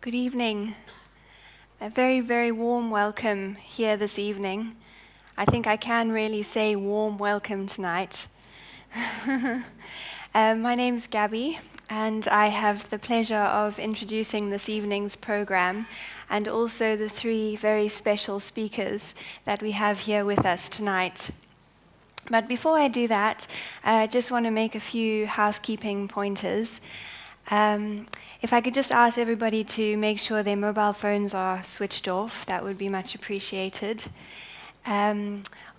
Good evening. A very, very warm welcome here this evening. I think I can really say warm welcome tonight. My name's Gabby, and I have the pleasure of introducing this evening's program and also the three very special speakers that we have here with us tonight. But before I do that, I just want to make a few housekeeping pointers. If I could just ask everybody to make sure their mobile phones are switched off, that would be much appreciated.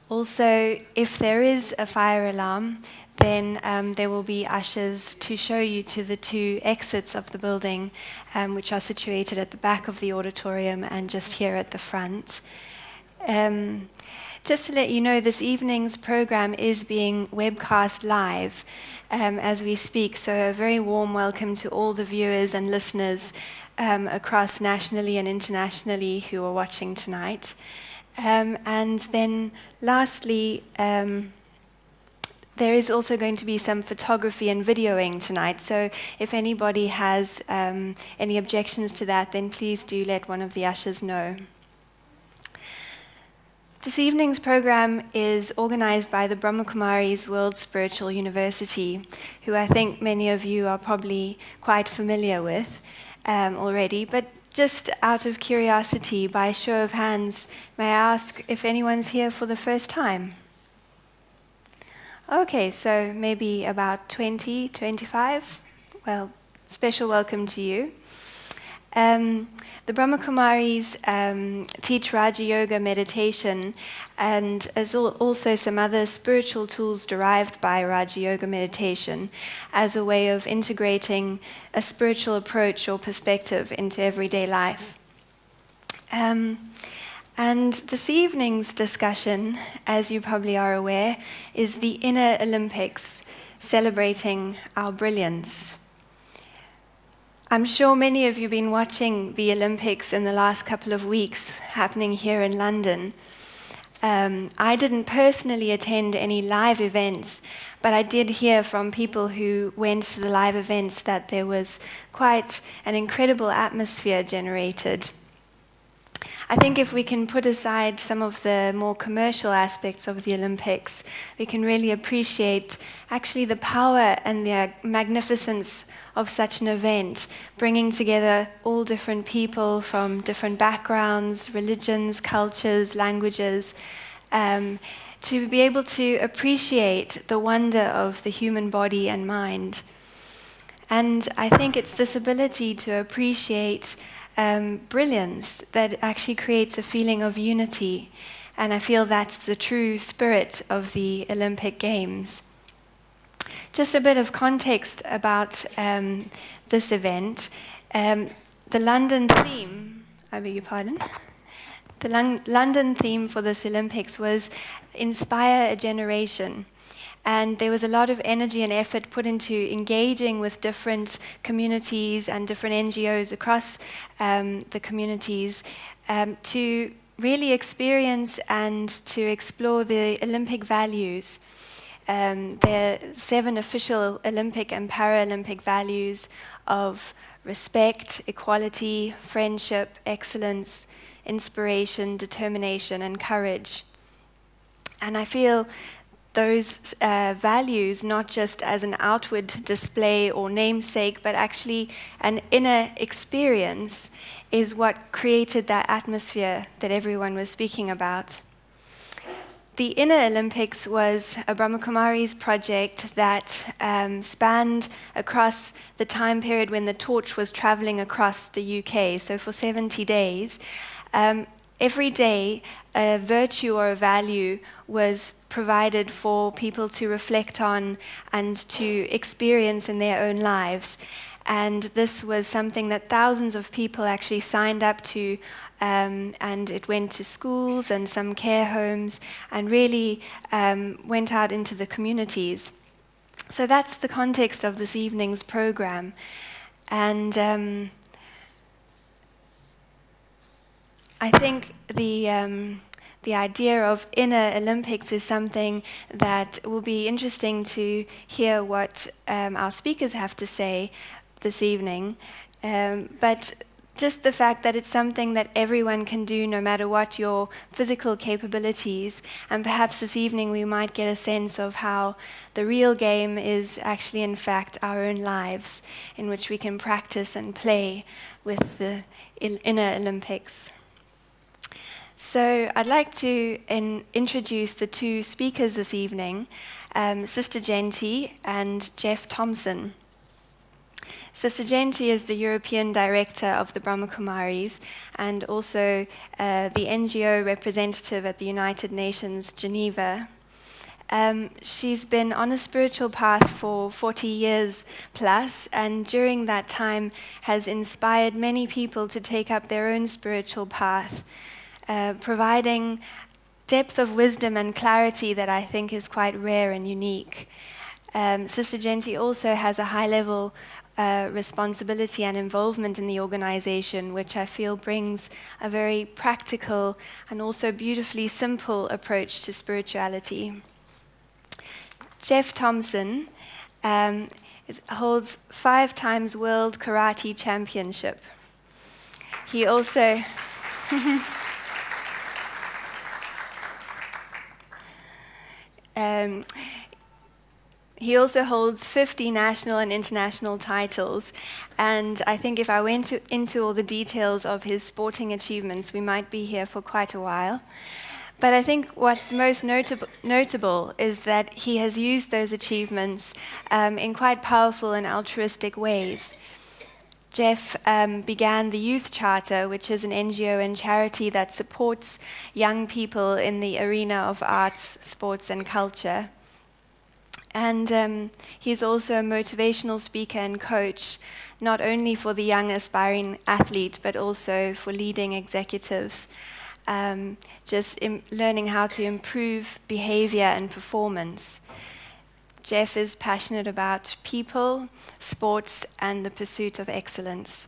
Also, if there is a fire alarm, then there will be ushers to show you to the two exits of the building, which are situated at the back of the auditorium and just here at the front. Just to let you know, this evening's program is being webcast live as we speak, so a very warm welcome to all the viewers and listeners across nationally and internationally who are watching tonight. And then lastly, there is also going to be some photography and videoing tonight, so if anybody has any objections to that, then please do let one of the ushers know. This evening's program is organized by the Brahmakumaris World Spiritual University, who I think many of you are probably quite familiar with already. But just out of curiosity, by show of hands, may I ask if anyone's here for the first time? Okay, so maybe about 20, 25? Well, special welcome to you. The Brahmakumaris teach Raja Yoga meditation and as also some other spiritual tools derived by Raja Yoga meditation as a way of integrating a spiritual approach or perspective into everyday life. And this evening's discussion, as you probably are aware, is the Inner Olympics, celebrating our brilliance. I'm sure many of you have been watching the Olympics in the last couple of weeks happening here in London. I didn't personally attend any live events, but I did hear from people who went to the live events that there was quite an incredible atmosphere generated. I think if we can put aside some of the more commercial aspects of the Olympics, we can really appreciate actually the power and the magnificence of such an event, bringing together all different people from different backgrounds, religions, cultures, languages, to be able to appreciate the wonder of the human body and mind. And I think it's this ability to appreciate brilliance that actually creates a feeling of unity. And I feel that's the true spirit of the Olympic Games. Just a bit of context about this event. The London theme, I beg your pardon, the London theme for this Olympics was Inspire a Generation. And there was a lot of energy and effort put into engaging with different communities and different NGOs across the communities to really experience and to explore the Olympic values. There are 7 official Olympic and Paralympic values of respect, equality, friendship, excellence, inspiration, determination, and courage. And I feel those values, not just as an outward display or namesake, but actually an inner experience, is what created that atmosphere that everyone was speaking about. The Inner Olympics was a Brahmakumari's project that spanned across the time period when the torch was traveling across the UK, so for 70 days. Every day, a virtue or a value was provided for people to reflect on and to experience in their own lives. And this was something that thousands of people actually signed up to, and it went to schools and some care homes and really went out into the communities. So that's the context of this evening's program. And I think the idea of Inner Olympics is something that will be interesting to hear what our speakers have to say this evening. But just the fact that it's something that everyone can do no matter what your physical capabilities. And perhaps this evening we might get a sense of how the real game is actually, in fact, our own lives, in which we can practice and play with the inner Olympics. So I'd like to introduce the two speakers this evening, Sister Janki and Jeff Thompson. Sister Janki is the European Director of the Brahma Kumaris and also the NGO representative at the United Nations, Geneva. She's been on a spiritual path for 40 years plus, and during that time has inspired many people to take up their own spiritual path, providing depth of wisdom and clarity that I think is quite rare and unique. Sister Janki also has a high level responsibility and involvement in the organization, which I feel brings a very practical and also beautifully simple approach to spirituality. Jeff Thompson holds 5 times World Karate Championship. He also He also holds 50 national and international titles, and I think if I went into all the details of his sporting achievements, we might be here for quite a while. But I think what's most notable is that he has used those achievements in quite powerful and altruistic ways. Jeff began the Youth Charter, which is an NGO and charity that supports young people in the arena of arts, sports, and culture. And he's also a motivational speaker and coach, not only for the young aspiring athlete, but also for leading executives, learning how to improve behavior and performance. Jeff is passionate about people, sports, and the pursuit of excellence.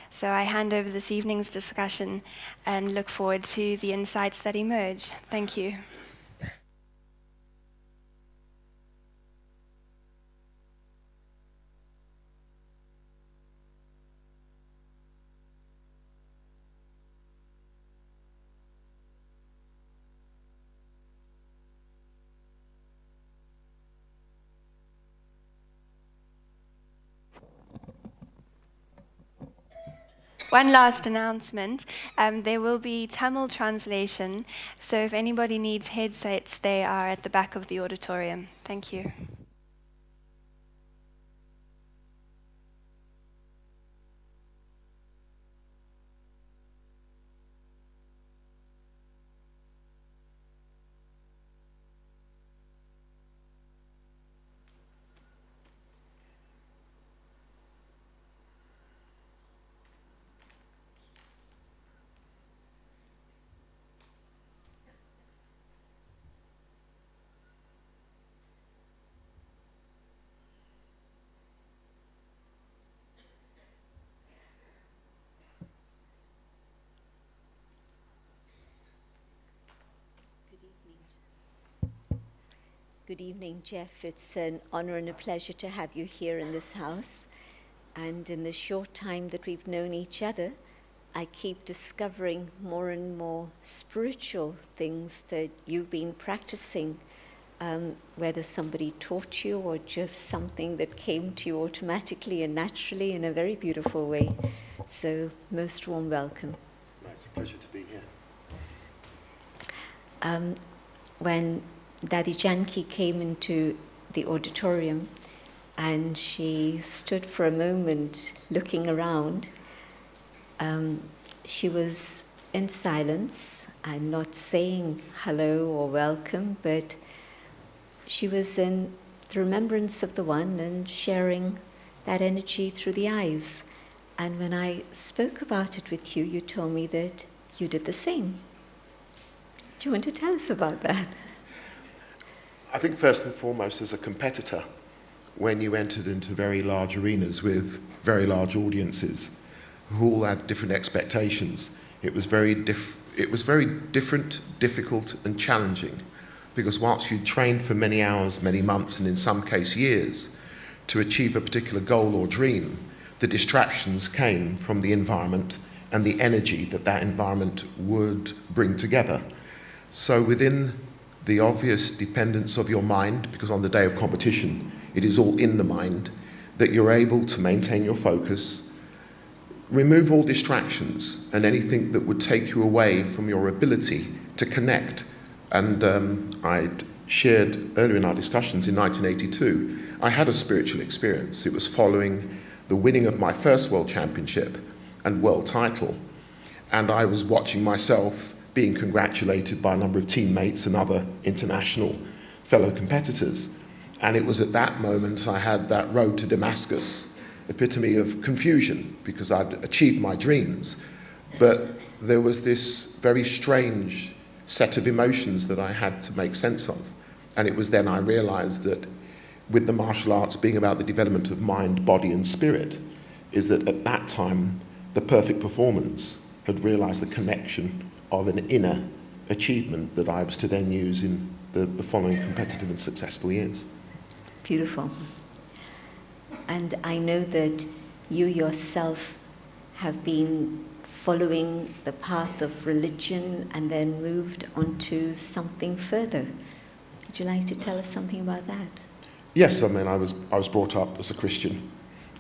So I hand over this evening's discussion and look forward to the insights that emerge. Thank you. One last announcement, there will be Tamil translation, so if anybody needs headsets, they are at the back of the auditorium. Thank you. Good evening, Jeff. It's an honor and a pleasure to have you here in this house. And in the short time that we've known each other, I keep discovering more and more spiritual things that you've been practicing, whether somebody taught you or just something that came to you automatically and naturally in a very beautiful way. So, most warm welcome. It's a pleasure to be here. When Dadi Janki came into the auditorium and she stood for a moment looking around, she was in silence and not saying hello or welcome, but she was in the remembrance of the One and sharing that energy through the eyes. And when I spoke about it with you, you told me that you did the same. Do you want to tell us about that? I think first and foremost, as a competitor, when you entered into very large arenas with very large audiences who all had different expectations, it was very different, difficult and challenging, because whilst you'd trained for many hours, many months, and in some case years, to achieve a particular goal or dream, the distractions came from the environment and the energy that that environment would bring together. So within the obvious dependence of your mind, because on the day of competition, it is all in the mind, that you're able to maintain your focus, remove all distractions and anything that would take you away from your ability to connect. And I'd shared earlier in our discussions in 1982, I had a spiritual experience. It was following the winning of my first world championship and world title. And I was watching myself being congratulated by a number of teammates and other international fellow competitors. And it was at that moment I had that road to Damascus, epitome of confusion, because I'd achieved my dreams. But there was this very strange set of emotions that I had to make sense of. And it was then I realized that with the martial arts being about the development of mind, body and spirit, is that at that time, the perfect performance had realized the connection of an inner achievement that I was to then use in the following competitive and successful years. Beautiful. And I know that you yourself have been following the path of religion and then moved on to something further. Would you like to tell us something about that? Yes, I mean, I was brought up as a Christian.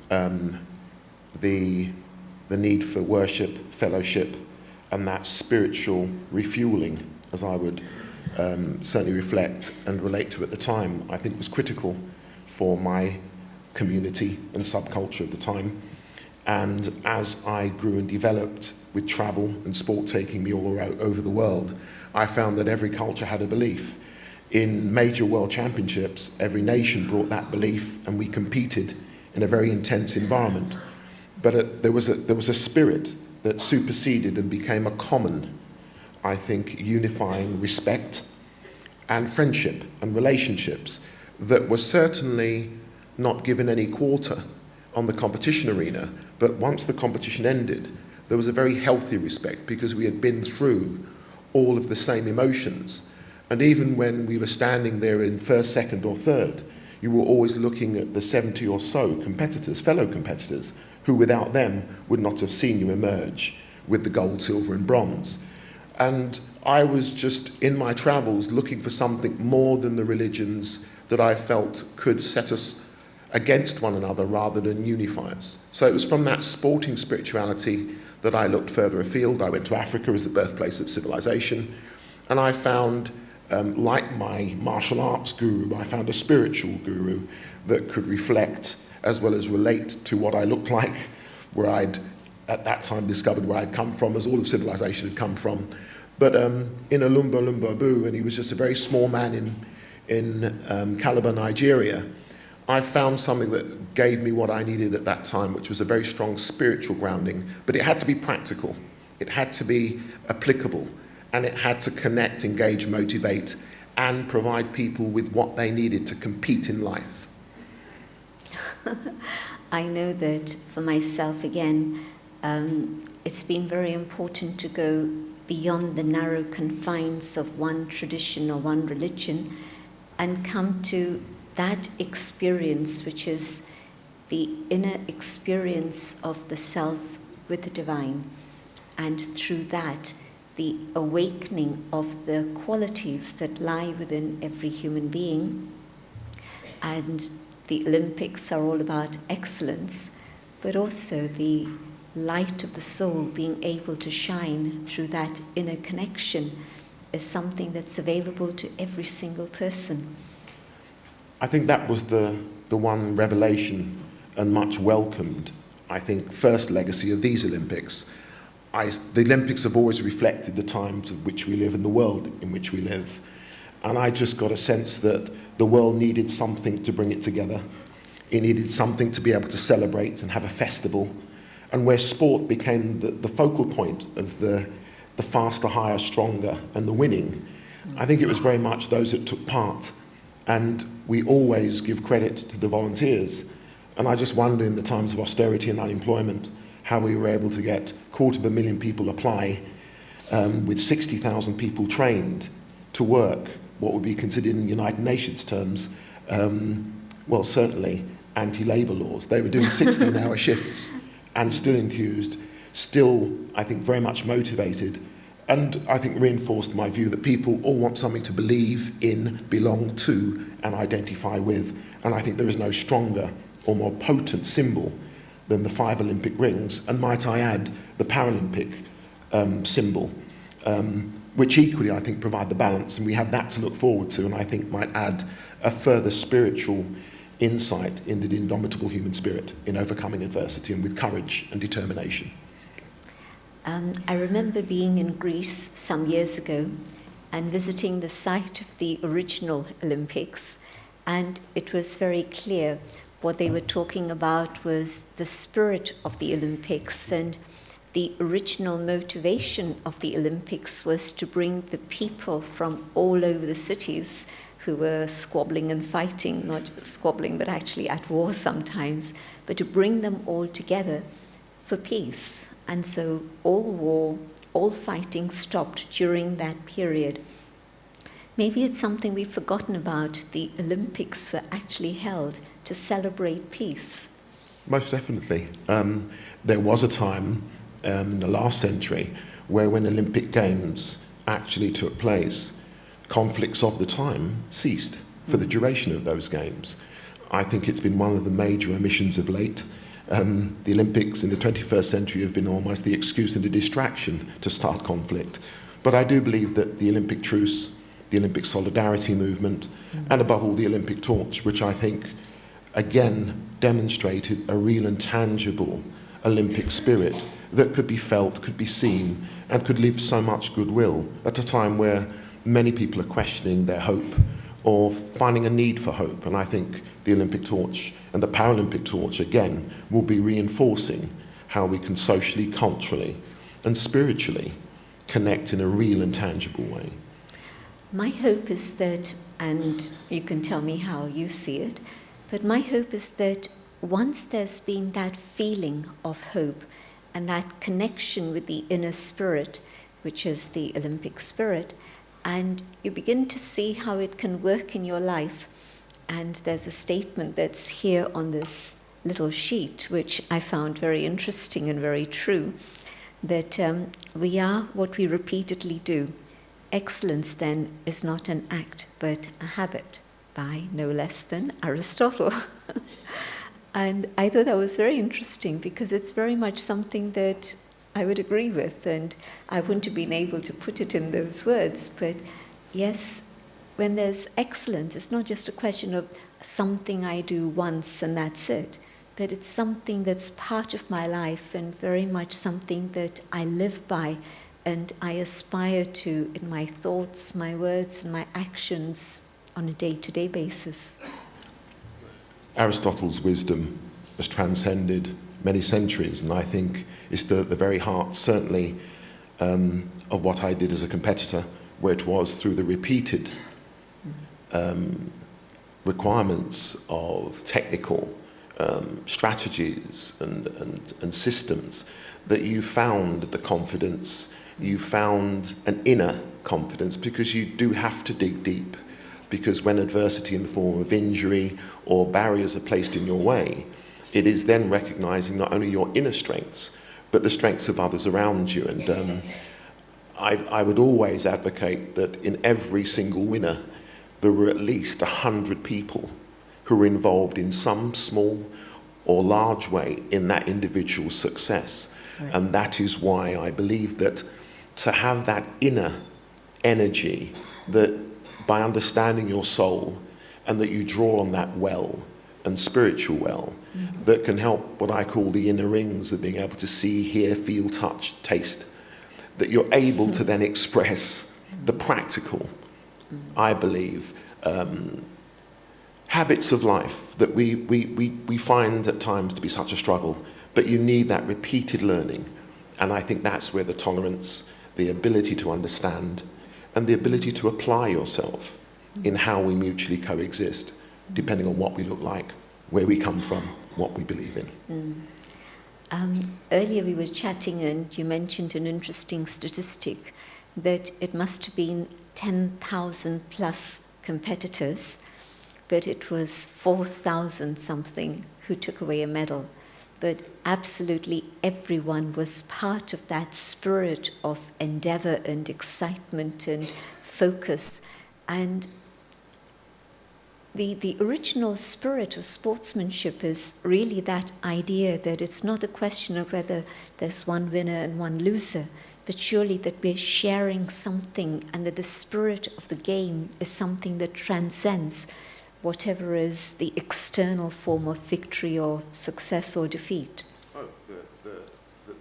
The need for worship, fellowship, and that spiritual refueling, as I would certainly reflect and relate to at the time, I think was critical for my community and subculture at the time. And as I grew and developed with travel and sport taking me all over the world, I found that every culture had a belief. In major world championships, every nation brought that belief and we competed in a very intense environment. But there was a spirit that superseded and became a common, I think, unifying respect and friendship and relationships that was certainly not given any quarter on the competition arena. But once the competition ended, there was a very healthy respect because we had been through all of the same emotions. And even when we were standing there in first, second or third, you were always looking at the 70 or so competitors, fellow competitors, who without them would not have seen you emerge with the gold, silver and bronze. And I was just in my travels looking for something more than the religions that I felt could set us against one another rather than unify us. So it was from that sporting spirituality that I looked further afield. I went to Africa as the birthplace of civilization, and I found, like my martial arts guru, I found a spiritual guru that could reflect as well as relate to what I looked like, where I'd at that time discovered where I'd come from, as all of civilization had come from. But in Olumba Lumbabu, and he was just a very small man in Calabar, Nigeria, I found something that gave me what I needed at that time, which was a very strong spiritual grounding. But it had to be practical, it had to be applicable, and it had to connect, engage, motivate, and provide people with what they needed to compete in life. I know that for myself, again, it's been very important to go beyond the narrow confines of one tradition or one religion and come to that experience, which is the inner experience of the self with the divine, and through that, the awakening of the qualities that lie within every human being. And the Olympics are all about excellence, but also the light of the soul being able to shine through that inner connection is something that's available to every single person. I think that was the one revelation and much welcomed, I think, first legacy of these Olympics. The Olympics have always reflected the times of which we live and the world in which we live. And I just got a sense that the world needed something to bring it together. It needed something to be able to celebrate and have a festival. And where sport became the focal point of the faster, higher, stronger and the winning, I think it was very much those that took part. And we always give credit to the volunteers. And I just wonder in the times of austerity and unemployment, how we were able to get 250,000 people apply with 60,000 people trained to work, what would be considered in United Nations terms, well, certainly anti-labour laws. They were doing 16-hour shifts and still enthused, still, I think, very much motivated, and I think reinforced my view that people all want something to believe in, belong to, and identify with. And I think there is no stronger or more potent symbol than the 5 Olympic rings, and might I add, the Paralympic symbol, which equally, I think, provide the balance, and we have that to look forward to, and I think might add a further spiritual insight into the indomitable human spirit in overcoming adversity and with courage and determination. I remember being in Greece some years ago and visiting the site of the original Olympics, and it was very clear what they were talking about was the spirit of the Olympics, and the original motivation of the Olympics was to bring the people from all over the cities who were squabbling and fighting, not squabbling but actually at war sometimes, but to bring them all together for peace. And so all war, all fighting stopped during that period. Maybe it's something we've forgotten about. The Olympics were actually held to celebrate peace. Most definitely. There was a time in the last century where when Olympic Games actually took place, conflicts of the time ceased for the duration of those games. I think it's been one of the major omissions of late. The Olympics in the 21st century have been almost the excuse and the distraction to start conflict. But I do believe that the Olympic truce, the Olympic solidarity movement, and above all the Olympic torch, which I think again demonstrated a real and tangible Olympic spirit that could be felt, could be seen, and could leave so much goodwill at a time where many people are questioning their hope or finding a need for hope. And I think the Olympic torch and the Paralympic torch, again, will be reinforcing how we can socially, culturally, and spiritually connect in a real and tangible way. My hope is that, and you can tell me how you see it, but my hope is that once there's been that feeling of hope and that connection with the inner spirit, which is the Olympic spirit, and you begin to see how it can work in your life. And there's a statement that's here on this little sheet, which I found very interesting and very true, that we are what we repeatedly do. Excellence, then, is not an act, but a habit, by no less than Aristotle. And I thought that was very interesting because it's very much something that I would agree with, and I wouldn't have been able to put it in those words. But yes, when there's excellence, it's not just a question of something I do once and that's it, but it's something that's part of my life and very much something that I live by and I aspire to in my thoughts, my words, and my actions on a day-to-day basis. Aristotle's wisdom has transcended many centuries, and I think it's the very heart, certainly, of what I did as a competitor, where it was through the repeated requirements of technical strategies and systems that you found the confidence, you found an inner confidence, because you do have to dig deep, because when adversity in the form of injury or barriers are placed in your way, it is then recognizing not only your inner strengths, but the strengths of others around you. And I would always advocate that in every single winner, there were at least 100 people who were involved in some small or large way in that individual's success. Right. And that is why I believe that to have that inner energy, that by understanding your soul and that you draw on that well and spiritual well, that can help what I call the inner rings of being able to see, hear, feel, touch, taste, that you're able to then express the practical, I believe, habits of life that we find at times to be such a struggle, but you need that repeated learning. And I think that's where the tolerance, the ability to understand, and the ability to apply yourself in how we mutually coexist, depending on what we look like, where we come from, what we believe in. Earlier we were chatting and you mentioned an interesting statistic that it must have been 10,000 plus competitors but it was 4,000 something who took away a medal. But absolutely everyone was part of that spirit of endeavor and excitement and focus. And the original spirit of sportsmanship is really that idea that it's not a question of whether there's one winner and one loser, but surely that we're sharing something, and that the spirit of the game is something that transcends whatever is the external form of victory or success or defeat. Oh,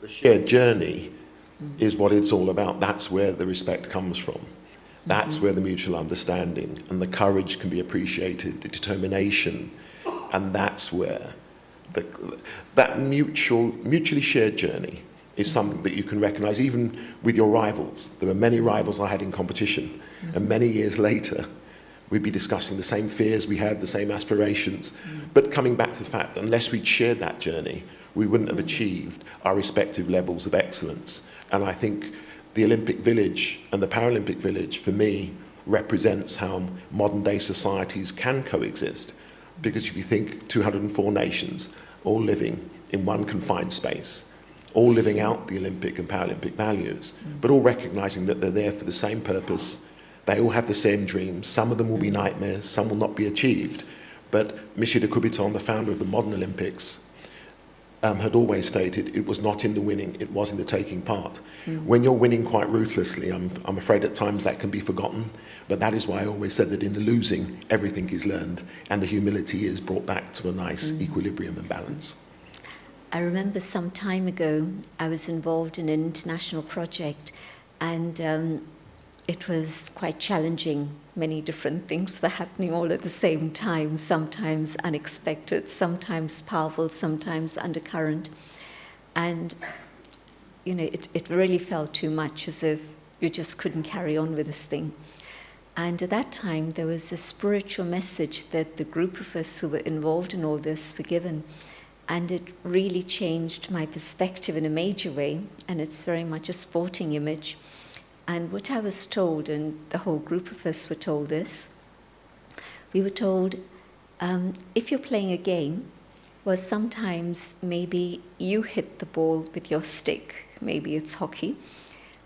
the shared journey is what it's all about. That's where the respect comes from. That's where the mutual understanding and the courage can be appreciated, the determination, and that's where that mutually shared journey is something that you can recognise even with your rivals. There were many rivals I had in competition, and many years later we'd be discussing the same fears we had, the same aspirations. But coming back to the fact that unless we'd shared that journey, we wouldn't have achieved our respective levels of excellence. And I think the Olympic Village and the Paralympic Village, for me, represents how modern day societies can coexist. Because if you think 204 nations all living in one confined space, all living out the Olympic and Paralympic values, but all recognising that they're there for the same purpose. They all have the same dreams. Some of them will be nightmares, some will not be achieved. But Monsieur de Coubertin, the founder of the modern Olympics, had always stated it was not in the winning, it was in the taking part. When you're winning quite ruthlessly, I'm afraid at times that can be forgotten, but that is why I always said that in the losing, everything is learned, and the humility is brought back to a nice equilibrium and balance. I remember some time ago, I was involved in an international project, and it was quite challenging. Many different things were happening all at the same time, sometimes unexpected, sometimes powerful, sometimes undercurrent. And, it really felt too much, as if you just couldn't carry on with this thing. And at that time, there was a spiritual message that the group of us who were involved in all this were given. And it really changed my perspective in a major way, and it's very much a sporting image. And what I was told, and the whole group of us were told this, we were told, if you're playing a game, well, sometimes maybe you hit the ball with your stick, maybe it's hockey,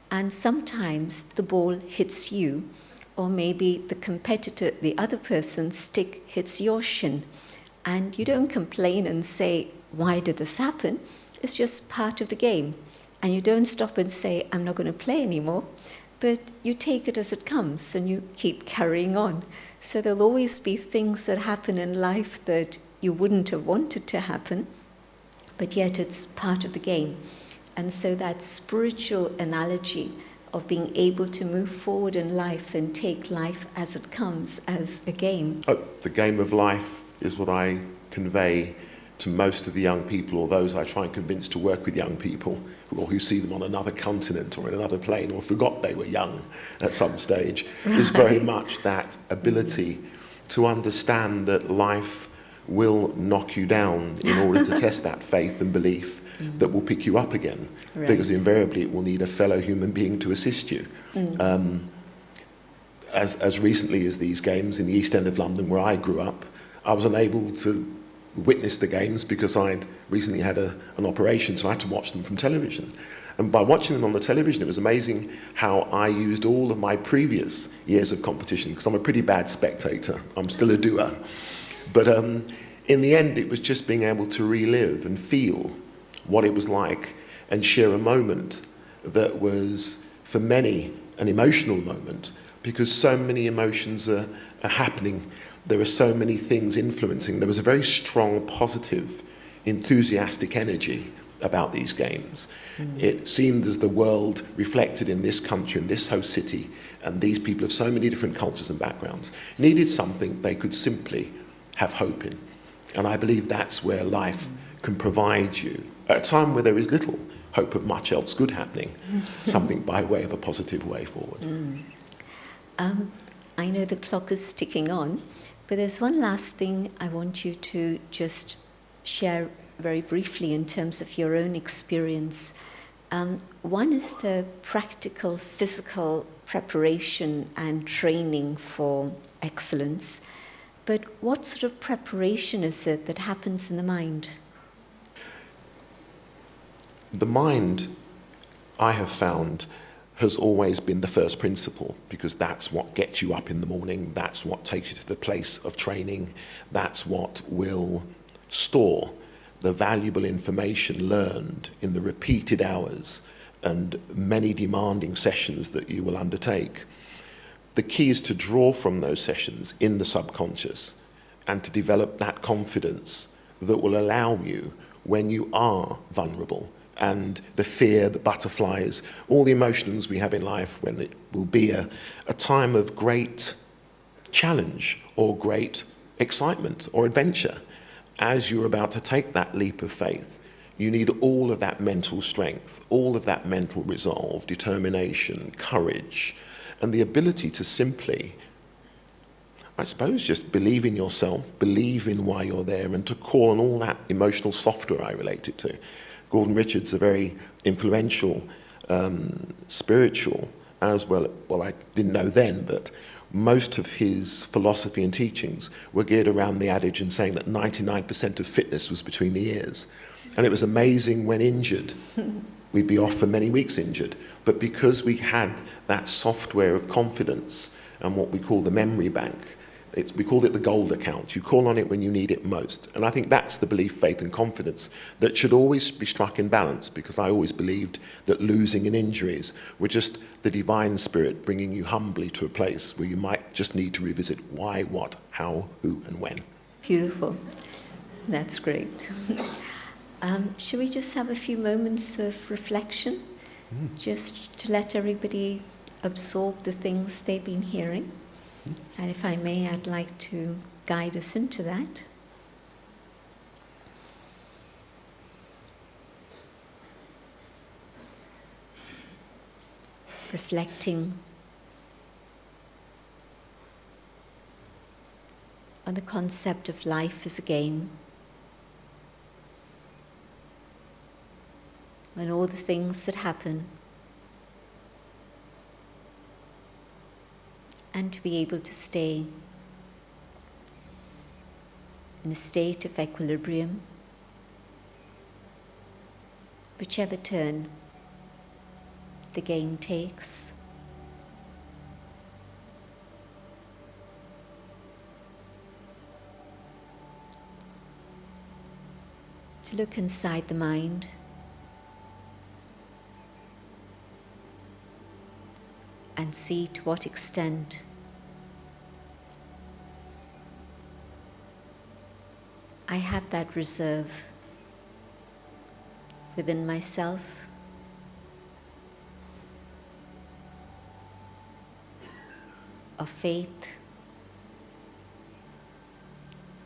and sometimes the ball hits you, or maybe the competitor, the other person's stick hits your shin, and you don't complain and say, why did this happen? It's just part of the game. And you don't stop and say, I'm not going to play anymore, but you take it as it comes and you keep carrying on. So there'll always be things that happen in life that you wouldn't have wanted to happen, but yet it's part of the game. And so that spiritual analogy of being able to move forward in life and take life as it comes as a game. Oh, the game of life is what I convey to most of the young people, or those I try and convince to work with young people, or who see them on another continent or in another plane, or forgot they were young at some stage, is very much that ability to understand that life will knock you down in order to test that faith and belief that will pick you up again, because invariably it will need a fellow human being to assist you. As recently as these games in the East End of London, where I grew up, I was unable to witness the games because I'd recently had an operation, so I had to watch them from television. And by watching them on the television, it was amazing how I used all of my previous years of competition, because I'm a pretty bad spectator. I'm still a doer. But in the end, it was just being able to relive and feel what it was like and share a moment that was, for many, an emotional moment, because so many emotions are happening. There are so many things influencing. There was a very strong, positive, enthusiastic energy about these games. It seemed as the world reflected in this country, in this host city, and these people of so many different cultures and backgrounds needed something they could simply have hope in. And I believe that's where life can provide you, at a time where there is little hope of much else good happening, something by way of a positive way forward. I know the clock is ticking on, but there's one last thing I want you to just share very briefly in terms of your own experience. One is the practical, physical preparation and training for excellence. But what sort of preparation is it that happens in the mind? The mind, I have found, has always been the first principle, because that's what gets you up in the morning, that's what takes you to the place of training, that's what will store the valuable information learned in the repeated hours and many demanding sessions that you will undertake. The key is to draw from those sessions in the subconscious and to develop that confidence that will allow you, when you are vulnerable, and the fear, the butterflies, all the emotions we have in life, when it will be a time of great challenge or great excitement or adventure, as you're about to take that leap of faith, you need all of that mental strength, all of that mental resolve, determination, courage, and the ability to simply, I suppose, just believe in yourself, believe in why you're there, and to call on all that emotional software I relate it to. Gordon Richards, a very influential spiritual, as well I didn't know then, but most of his philosophy and teachings were geared around the adage and saying that 99% of fitness was between the ears. And it was amazing when injured. We'd be off for many weeks injured. But because we had that software of confidence and what we call the memory bank, we called it the gold account. You call on it when you need it most. And I think that's the belief, faith and confidence that should always be struck in balance, because I always believed that losing and injuries were just the divine spirit bringing you humbly to a place where you might just need to revisit why, what, how, who and when. Beautiful. That's great. Shall we just have a few moments of reflection, just to let everybody absorb the things they've been hearing? And if I may, I'd like to guide us into that. Reflecting on the concept of life as a game, and all the things that happen, and to be able to stay in a state of equilibrium, whichever turn the game takes. To look inside the mind, and see to what extent I have that reserve within myself, of faith,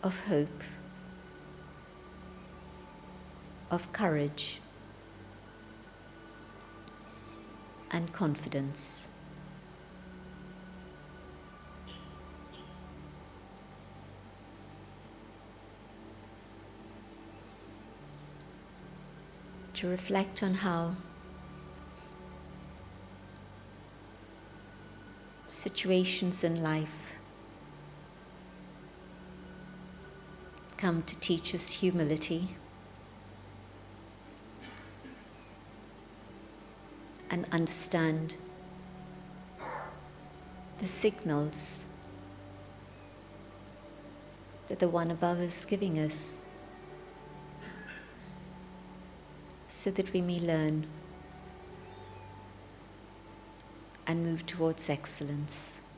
of hope, of courage, and confidence. To reflect on how situations in life come to teach us humility and understand the signals that the One above is giving us, so that we may learn and move towards excellence.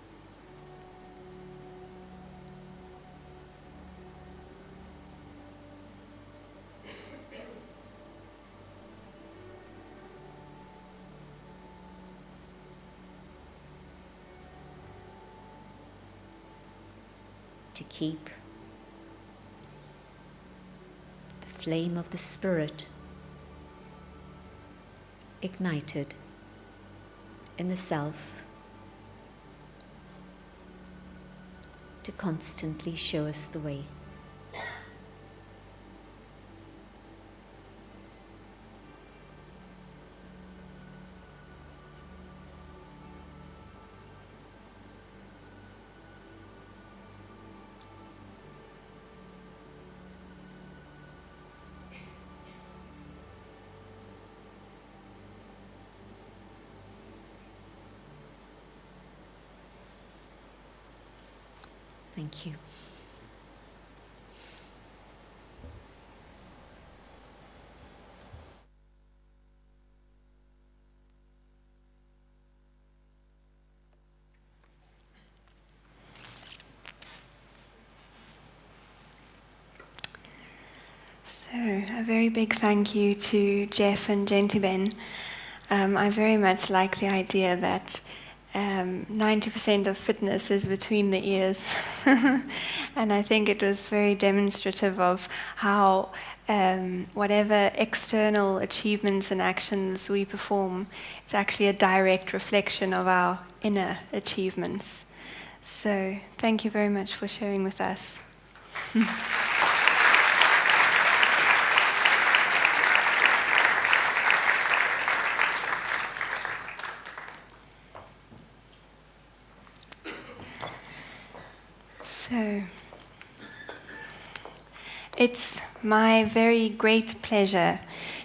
To keep the flame of the Spirit ignited in the self, to constantly show us the way. Thank you. So, a very big thank you to Jeff and Gentiben. I very much like the idea that 90% of fitness is between the ears. And I think it was very demonstrative of how whatever external achievements and actions we perform, it's actually a direct reflection of our inner achievements. So, thank you very much for sharing with us. So, it's my very great pleasure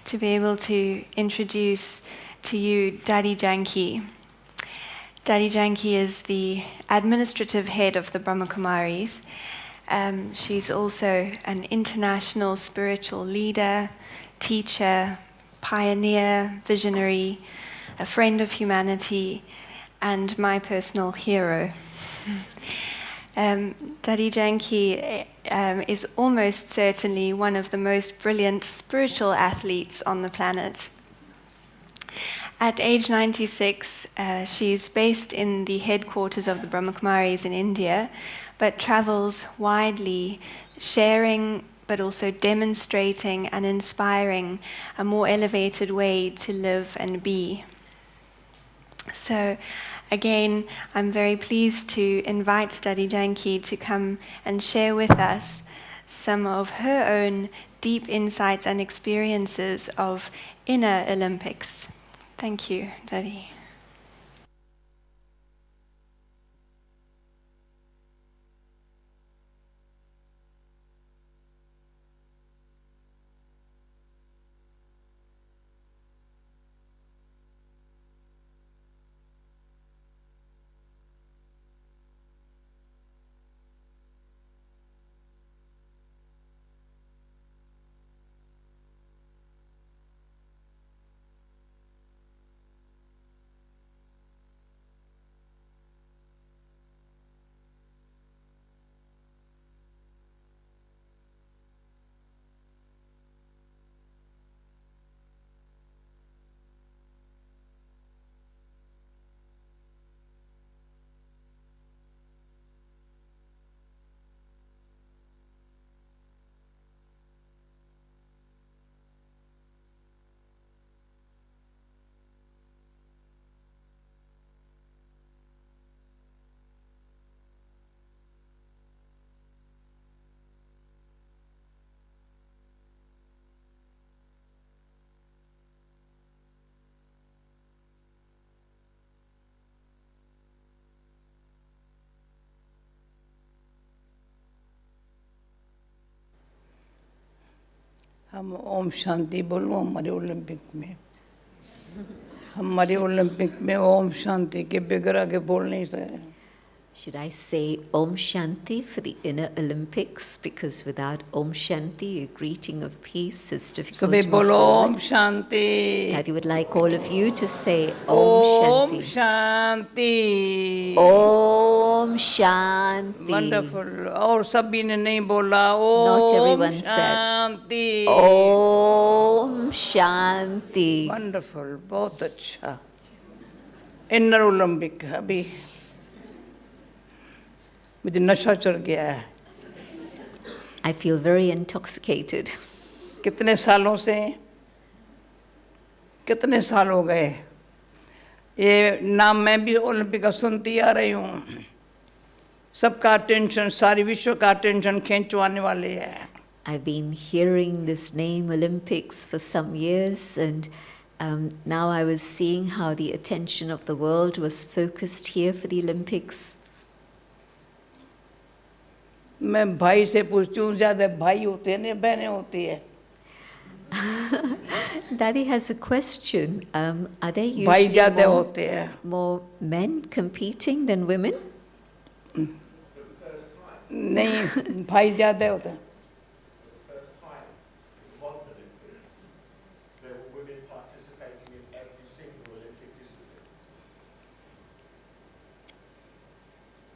to be able to introduce to you Dadi Janki. Dadi Janki is the administrative head of the Brahma Kumaris. She's also an international spiritual leader, teacher, pioneer, visionary, a friend of humanity, and my personal hero. Dadi Janki is almost certainly one of the most brilliant spiritual athletes on the planet. At age 96, she's based in the headquarters of the Brahma Kumaris in India, but travels widely, sharing but also demonstrating and inspiring a more elevated way to live and be. So, again, I'm very pleased to invite Dadi Janki to come and share with us some of her own deep insights and experiences of inner Olympics. Thank you, Dadi. हम ओम शांति बोलो हमारे Olympic में हमारे Olympic में ओम शांति के बगैर आगे बोल नहीं सकते. Should I say Om Shanti for the inner Olympics? Because without Om Shanti, a greeting of peace is difficult सभी to बोलो forward. Om Shanti. Daddy would like all of you to say Om Om Shanti. Shanti. Om Shanti. Wonderful. और सभी ने नहीं बोला Not Om everyone said. Shanti. Om Shanti. Wonderful. बहुत अच्छा. Inner Olympic अभी मुझे नशा चढ़ गया है. I feel very intoxicated. कितने साल हो गए ये नाम मैं भी ओलंपिक का सुनती आ रही हूँ. सबका अटेंशन सारी विश्व का अटेंशन खींचवाने वाले है. I've been hearing this name Olympics for some years, and now I was seeing how the attention of the world was focused here for the Olympics. मैं भाई से पूछती हूँ ज़्यादा भाई होते हैं ना बहनें होती है. Daddy has a question. Are there भाई usually ज़्यादा होते हैं. more men competing than women? नहीं भाई ज़्यादा होता है। For the first time in the modern Olympics, there were women participating in every single Olympic discipline.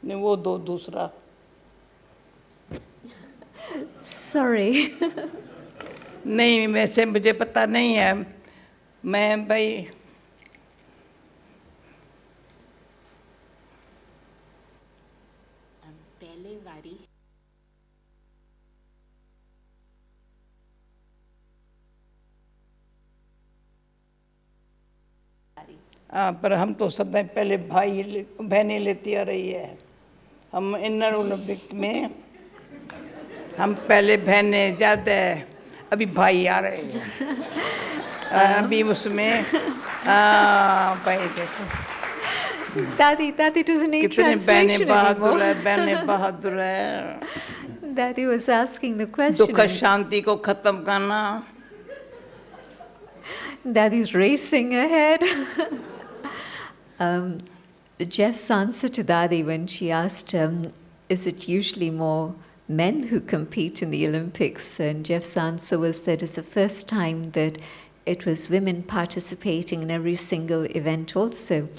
नहीं वो दूसरा Sorry. नहीं वैसे मुझे पता नहीं है मैं भाई पहले वारी हाँ पर हम तो सदा पहले भाई बहनें लेती आ रही है हम इनर ओलंपिक में हम पहले बहनें ज़्यादा है अभी भाई आ रहे हैं अभी उसमें भाई देखो Dadi, that doesn't need कितने translation anymore. बहनें बहादुर है Daddy was asking the question. दुख शांति को खत्म करना Daddy's racing ahead. Jeff's answer to Dadi when she asked, is it usually more men who compete in the Olympics? And Jeff's answer was that it's the first time that it was women participating in every single event also.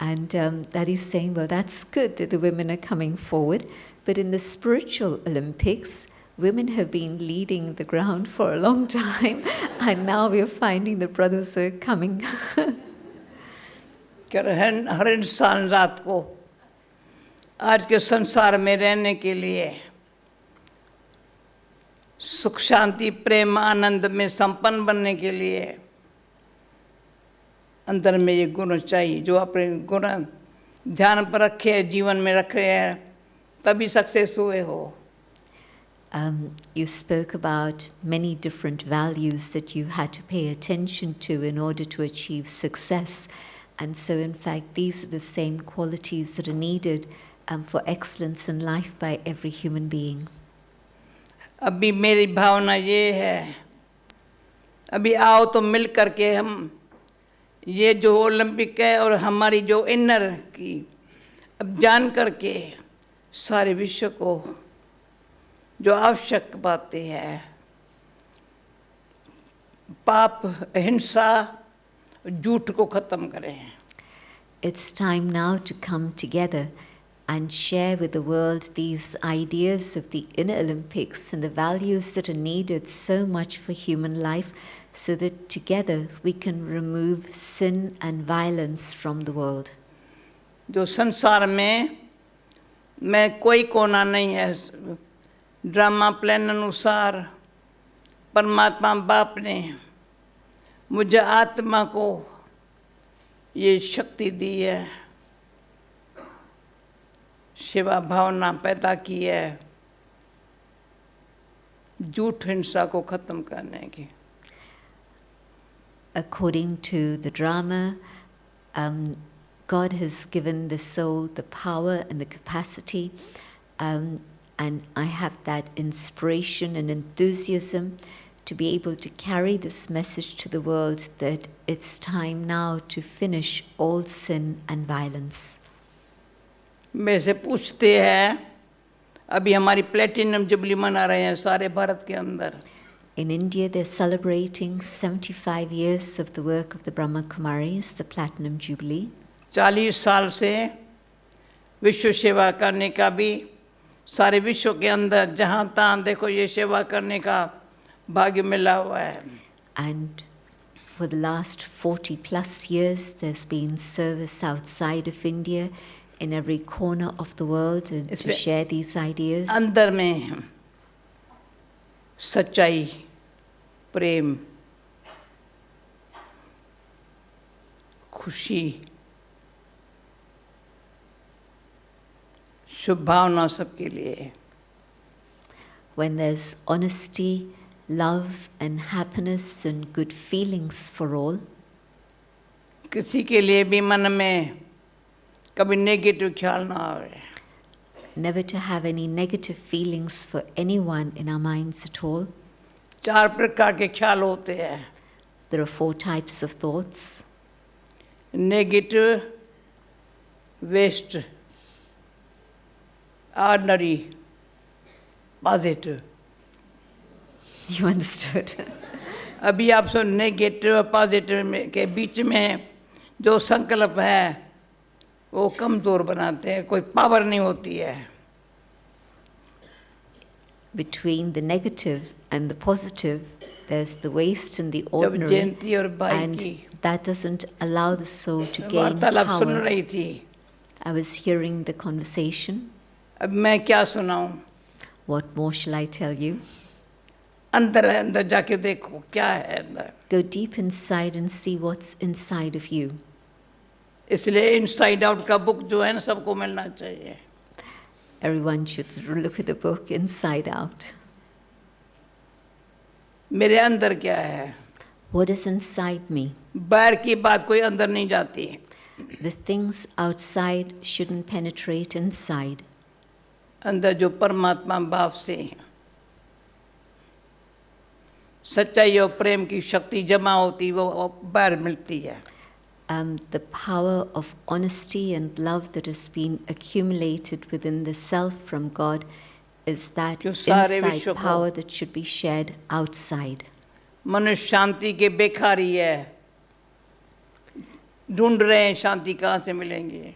And Dadi's saying, well, that's good that the women are coming forward. But in the spiritual Olympics, women have been leading the ground for a long time. And now we're finding the brothers are coming. हर इंसान रात को आज के संसार में रहने के लिए सुख शांति प्रेम आनंद में संपन्न बनने के लिए अंदर में ये गुण चाहिए जो अपने गुण ध्यान पर रखे जीवन में रख रहे हैं तभी सक्सेस हुए हो You spoke about many different values that you had to pay attention to in order to achieve success. And so, in fact, these are the same qualities that are needed for excellence in life by every human being. अभी मेरी भावना ये है अभी आओ तो मिल करके हम ये जो ओलंपिक है और हमारी जो इनर की अब जान करके सारे विश्व को जो आवश्यक बातें हैं पाप हिंसा झूठ को खत्म करें It's time now to come together and share with the world these ideas of the inner Olympics and the values that are needed so much for human life so that together we can remove sin and violence from the world. जो संसार में मैं कोई कोना नहीं है drama plan अनुसार परमात्मा बाप ने मुझे आत्मा को ये शक्ति दी है सेवा भावना पैदा की है झूठ हिंसा को खत्म करने की According to the drama, God has given the soul the power and the capacity, and I have that inspiration and enthusiasm to be able to carry this message to the world that it's time now to finish all sin and violence. मैं से पूछते हैं अभी हमारी platinum jubilee मना रहे हैं सारे भारत के अंदर In India, they're celebrating 75 years of the work of the Brahma Kumaris, the Platinum Jubilee. 40 साल से विश्व सेवा करने का भी सारे विश्व के अंदर जहाँ तहाँ देखो ये सेवा करने का भाग्य मिला हुआ है And for the last 40 plus years, there's been service outside of India in every corner of the world and to share these ideas. अंदर में सच्चाई प्रेम खुशी शुभ भावना सबके लिए When there's honesty, love and happiness and good feelings for all, किसी के लिए भी मन में कभी नेगेटिव ख्याल ना आवे never to have any negative feelings for anyone in our minds at all. 4 प्रकार के ख्याल होते हैं There are 4 types of thoughts: negative waste ordinary positive. You understood? अभी आप सब नेगेटिव और पॉजिटिव के बीच में जो संकल्प है वो कमजोर बनाते हैं, कोई पावर नहीं होती है. Between the negative and the positive, there's the waste and the जब ordinary, जयंती और भाई and की that doesn't allow the soul to gain वार्तालाप सुन power. रही थी, I was hearing the conversation. अब मैं क्या सुनाऊं? What more shall I tell you? अंदर है, अंदर जाके देखो क्या है अंदर. Go deep inside and see what's inside of you. इसलिए इनसाइड आउट का बुक जो है ना सबको मिलना चाहिए. Everyone should look at the book Inside Out. मेरे अंदर क्या है? What is inside me? बाहर की बात कोई अंदर नहीं जाती. The things outside shouldn't penetrate inside. अंदर जो परमात्मा भाव से सच्चाई और प्रेम की शक्ति जमा होती वो बाहर मिलती है. The power of honesty and love that has been accumulated within the self from God is that जो सारे inside विश्व को power that should be shared outside. मनुष्य शांति के बेकारी है, ढूंढ रहे हैं शांति कहाँ से मिलेंगे.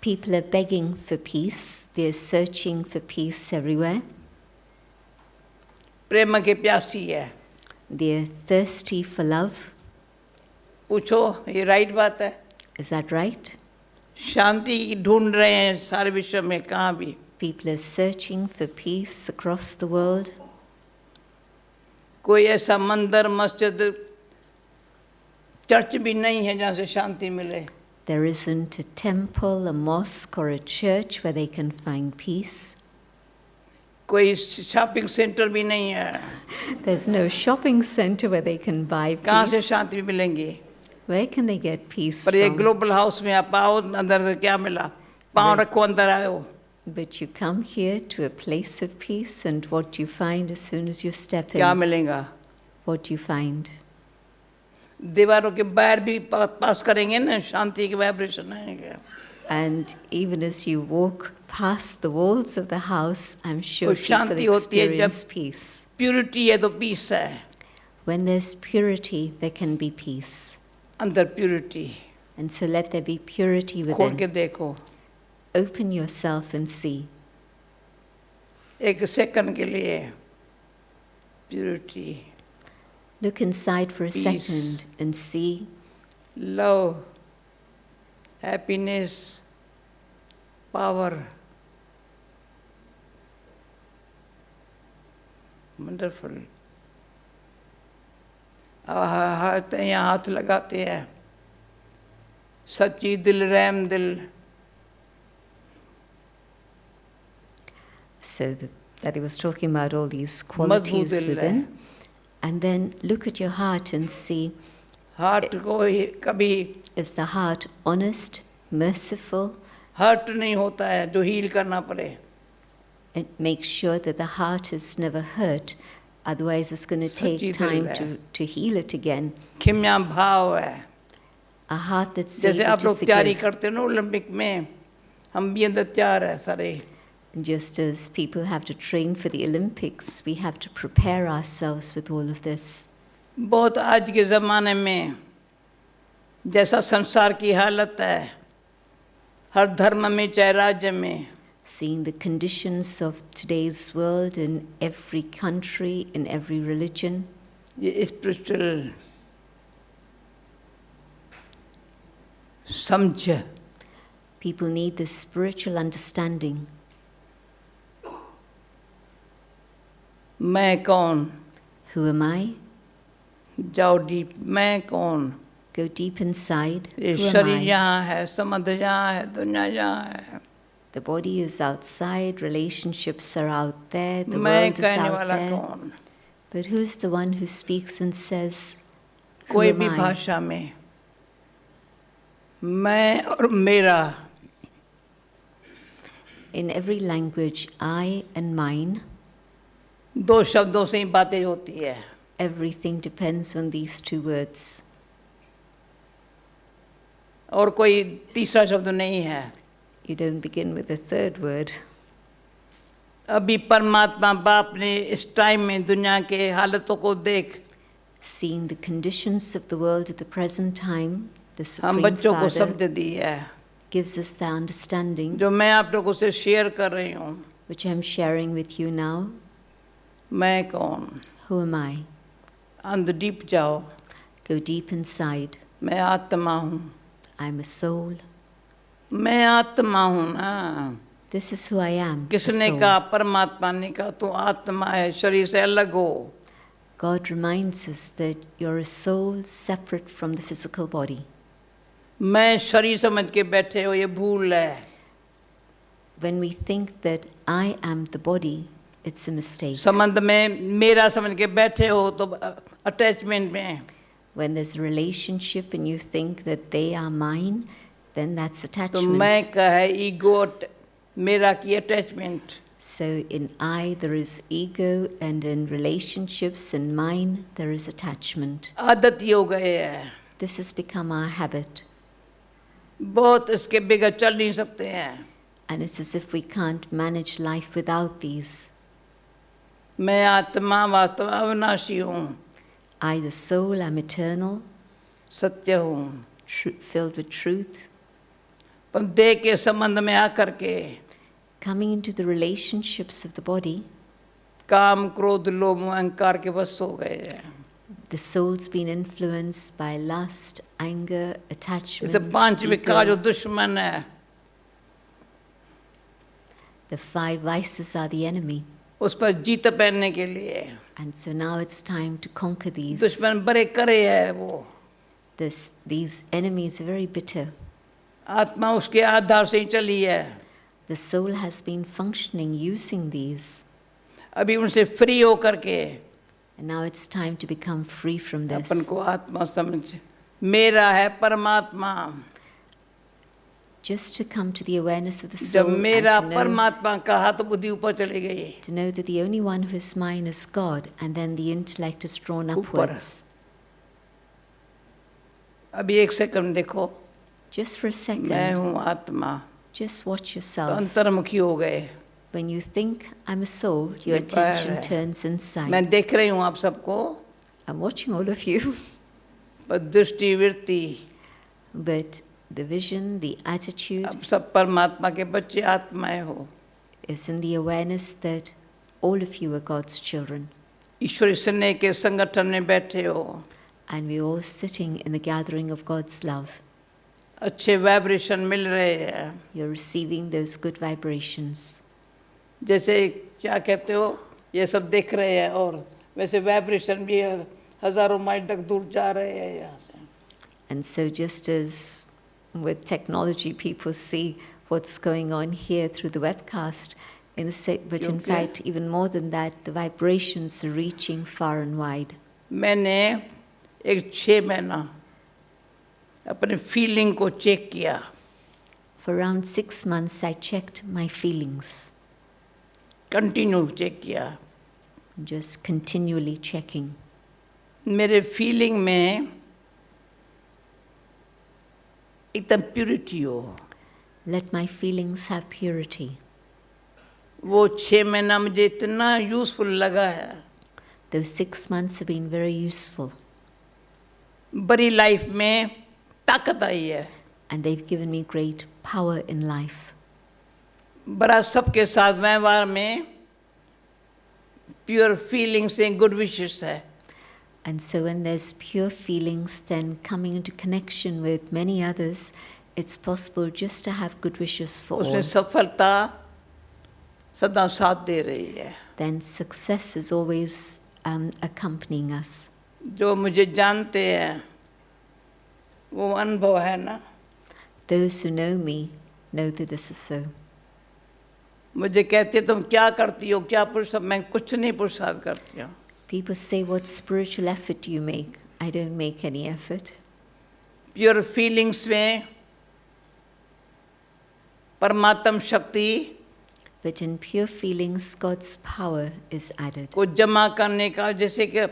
People are begging for peace. They're searching for peace everywhere. प्रेम के प्यासी है. They're thirsty for love. पूछो ये राइट बात है? Is that right? शांति ढूंढ रहे हैं सारे विश्व में कहाँ भी. People are searching for peace across the world. कोई ऐसा मंदिर मस्जिद चर्च भी नहीं है जहाँ से शांति मिले. There isn't a temple, a mosque, or a church where they can find peace. कोई शॉपिंग सेंटर भी नहीं है. There's no shopping center where they can buy कहाँ से peace. शांति मिलेंगी? Where can they get peace पर ये from? ग्लोबल हाउस में आप आओ, अंदर से क्या मिला? पाँव रखो अंदर आओ. But you come here to a place of peace, and what do you find as soon as you step क्या in? मिलेगा? What do you find? दीवारों के बाहर भी पास करेंगे ना, शांति की वाइब्रेशन आएगा. And even as you walk past the walls of the house, I'm sure तो शांति people होती है जब experience peace. प्यूरिटी है तो पीस है. When there's purity, there can be peace. अंदर purity. And so let there be purity खोल के within. देखो. Open yourself and see. एक सेकंड के लिए purity, Look inside for a Peace. second and see love, happiness, power. Wonderful. यहाँ हाथ लगाते हैं. सच्ची दिल, रहम दिल. So that he was talking about all these qualities दिल है. within. And then look at your heart and see, heart को कभी is the heart honest, merciful? Hurt नहीं होता है जो हील करना पड़े. And make sure that the heart is never hurt. Otherwise it's going to सच्ची take दिल time है. to heal it again. खिम्या भाव है. A heart that's जैसे able आप to लोग तैयारी forgive. करते हो ना ओलंपिक में, हम भी अंदर तैयार है सारे. Just as people have to train for the Olympics, we have to prepare ourselves with all of this. बहुत आज के ज़माने में जैसा संसार की हालत है, हर धर्म में चाहे राज्य में, Seeing the conditions of today's world in every country, in every religion, ये स्पिरिचुअल समझ. people need this spiritual understanding. मैं कौन? Who am I? जाओ डीप. मैं कौन? Go deep inside. ये Who am शरीर I? यहाँ है, समुद्र यहाँ है, दुनिया यहाँ है. The body is outside, relationships are out there, the मैं world is कहने out वाला there. कौन? But who's the one who speaks and says, Who कोई am भी I? भाषा में मैं और मेरा. In every language, I and mine, दो शब्दों से ही बातें होती है. everything depends on these two words. और कोई तीसरा शब्द नहीं है. You don't begin with a third word. अभी परमात्मा बाप ने इस टाइम में दुनिया के हालतों को देख Seeing the conditions of the world at the present time, the हम Supreme बच्चों को Father समझ दी है gives us the understanding, जो मैं आप लोगों से शेयर कर रही हूँ. which I'm sharing with you now. मैं कौन? Who am I? अंदर डीप जाओ. Go deep inside. मैं आत्मा हूँ. I'm a soul. मैं आत्मा हूँ ना. This is who I am. A किसने soul. कहा? परमात्मा ने कहा तू आत्मा है, शरीर से अलग हो. God reminds us that you're a soul separate from the physical body. मैं शरीर समझ के बैठे हो, ये भूल है. When we think that I am the body, it's a mistake. संबंध में मेरा समझ के बैठे हो तो अटैचमेंट में. When there's a relationship and you think that they are mine, then that's तो attachment. मैं का है ईगो, मेरा की attachment. So in I there is ego, and in relationships in mine there is attachment. आदत ही हो गए है. This has become our habit, बहुत इसके बगैर चल नहीं सकते हैं. and it's as if we can't manage life without these. मैं आत्मा वास्तव अविनाशी हूँ. I, the soul, am eternal, सत्य हूँ. filled with truth. पर देह के संबंध में आकर के Coming into the relationships of the body, काम क्रोध लोभ अहंकार के वश हो गए हैं. the soul's been influenced by lust, anger, इसे attachment, 5 विकार जो ego. दुश्मन है The 5 vices are the enemy. उस पर जीत पहनने के लिए And so now it's time to conquer these. दुश्मन बड़े करे है. वो These enemies are very bitter. आत्मा उसके आधार से ही चली है. The soul has been functioning using these. अभी उनसे फ्री हो करके And now it's time to become free from upon this. को आत्मा समझ मेरा है परमात्मा. Just to come to the awareness of the जब soul and मेरा to know, परमात्मा कहा तो बुद्धि ऊपर चली गई. to know that the only one who is mine is God, and then the intellect is drawn ऊपर. upwards. अभी 1 सेकंड देखो. Just for a मैं second, हूँ आत्मा. just watch तो yourself. अंतर्मुखी हो गए. When you think I'm a soul, your ये बाहर attention है. turns inside. मैं देख रही हूँ आप सबको. I'm watching all of you, पर दृष्टि वृत्ति but the vision, the attitude अब सब परमात्मा के बच्चे आत्माएं हो. is in the awareness that all of you are God's children. ईश्वरी स्नेह के संगठन में बैठे हो. And we're all sitting in the gathering of God's love. अच्छे वाइब्रेशन मिल रहे हैं. You're receiving those good vibrations. जैसे क्या कहते हो ये सब देख रहे हैं और वैसे वाइब्रेशन भी हजारों माइल तक दूर जा रहे हैं यहाँ से. And so just as with technology people see what's going on here through the webcast, but in Okay. fact even more than that, the vibrations are reaching far and wide. मैंने एक 6 महीना अपने फीलिंग को check किया. For around 6 months I checked my feelings, continue check किया. just continually checking. मेरे feeling में एकदम प्यूरिटी हो. Let my feelings have purity. वो 6 महीना मुझे इतना यूजफुल लगा है. Those 6 months have been very useful, बड़ी लाइफ में ताकत आई है. and they've given me great power in life. बड़ा सबके साथ व्यवहार में pure feelings and good wishes है. And so when there's pure feelings, then coming into connection with many others, it's possible just to have good wishes for उसमें all. सफलता सदा साथ दे रही है. Then success is always accompanying us. जो मुझे जानते हैं वो अनुभव है ना. Those who know me know that this is so. मुझे कहते तुम क्या करती हो, क्या पुरुषार्थ. मैं कुछ नहीं पुरुषार्थ करती हूँ. People say, what spiritual effort do you make? I don't make any effort. Pure feelings में परमात्म शक्ति But in pure feelings, God's power is added. को जमा करने का जैसे कि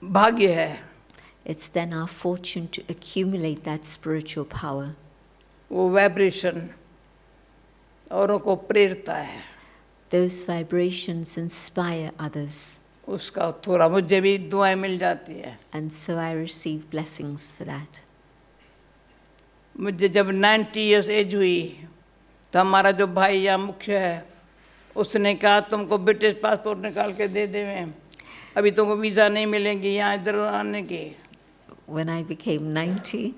भाग्य है. It's then our fortune to accumulate that spiritual power. वो वाइब्रेशन औरों को प्रेरता है. those vibrations inspire others. उसका थोड़ा मुझे भी दुआएं मिल जाती है. And so I receive blessings for that. मुझे जब 90 years एज हुई तो हमारा जो भाई या मुख्य है उसने कहा तुमको ब्रिटिश पासपोर्ट निकाल के दे दें, अभी तुमको वीज़ा नहीं मिलेंगी यहाँ इधर आने की. When I became 90,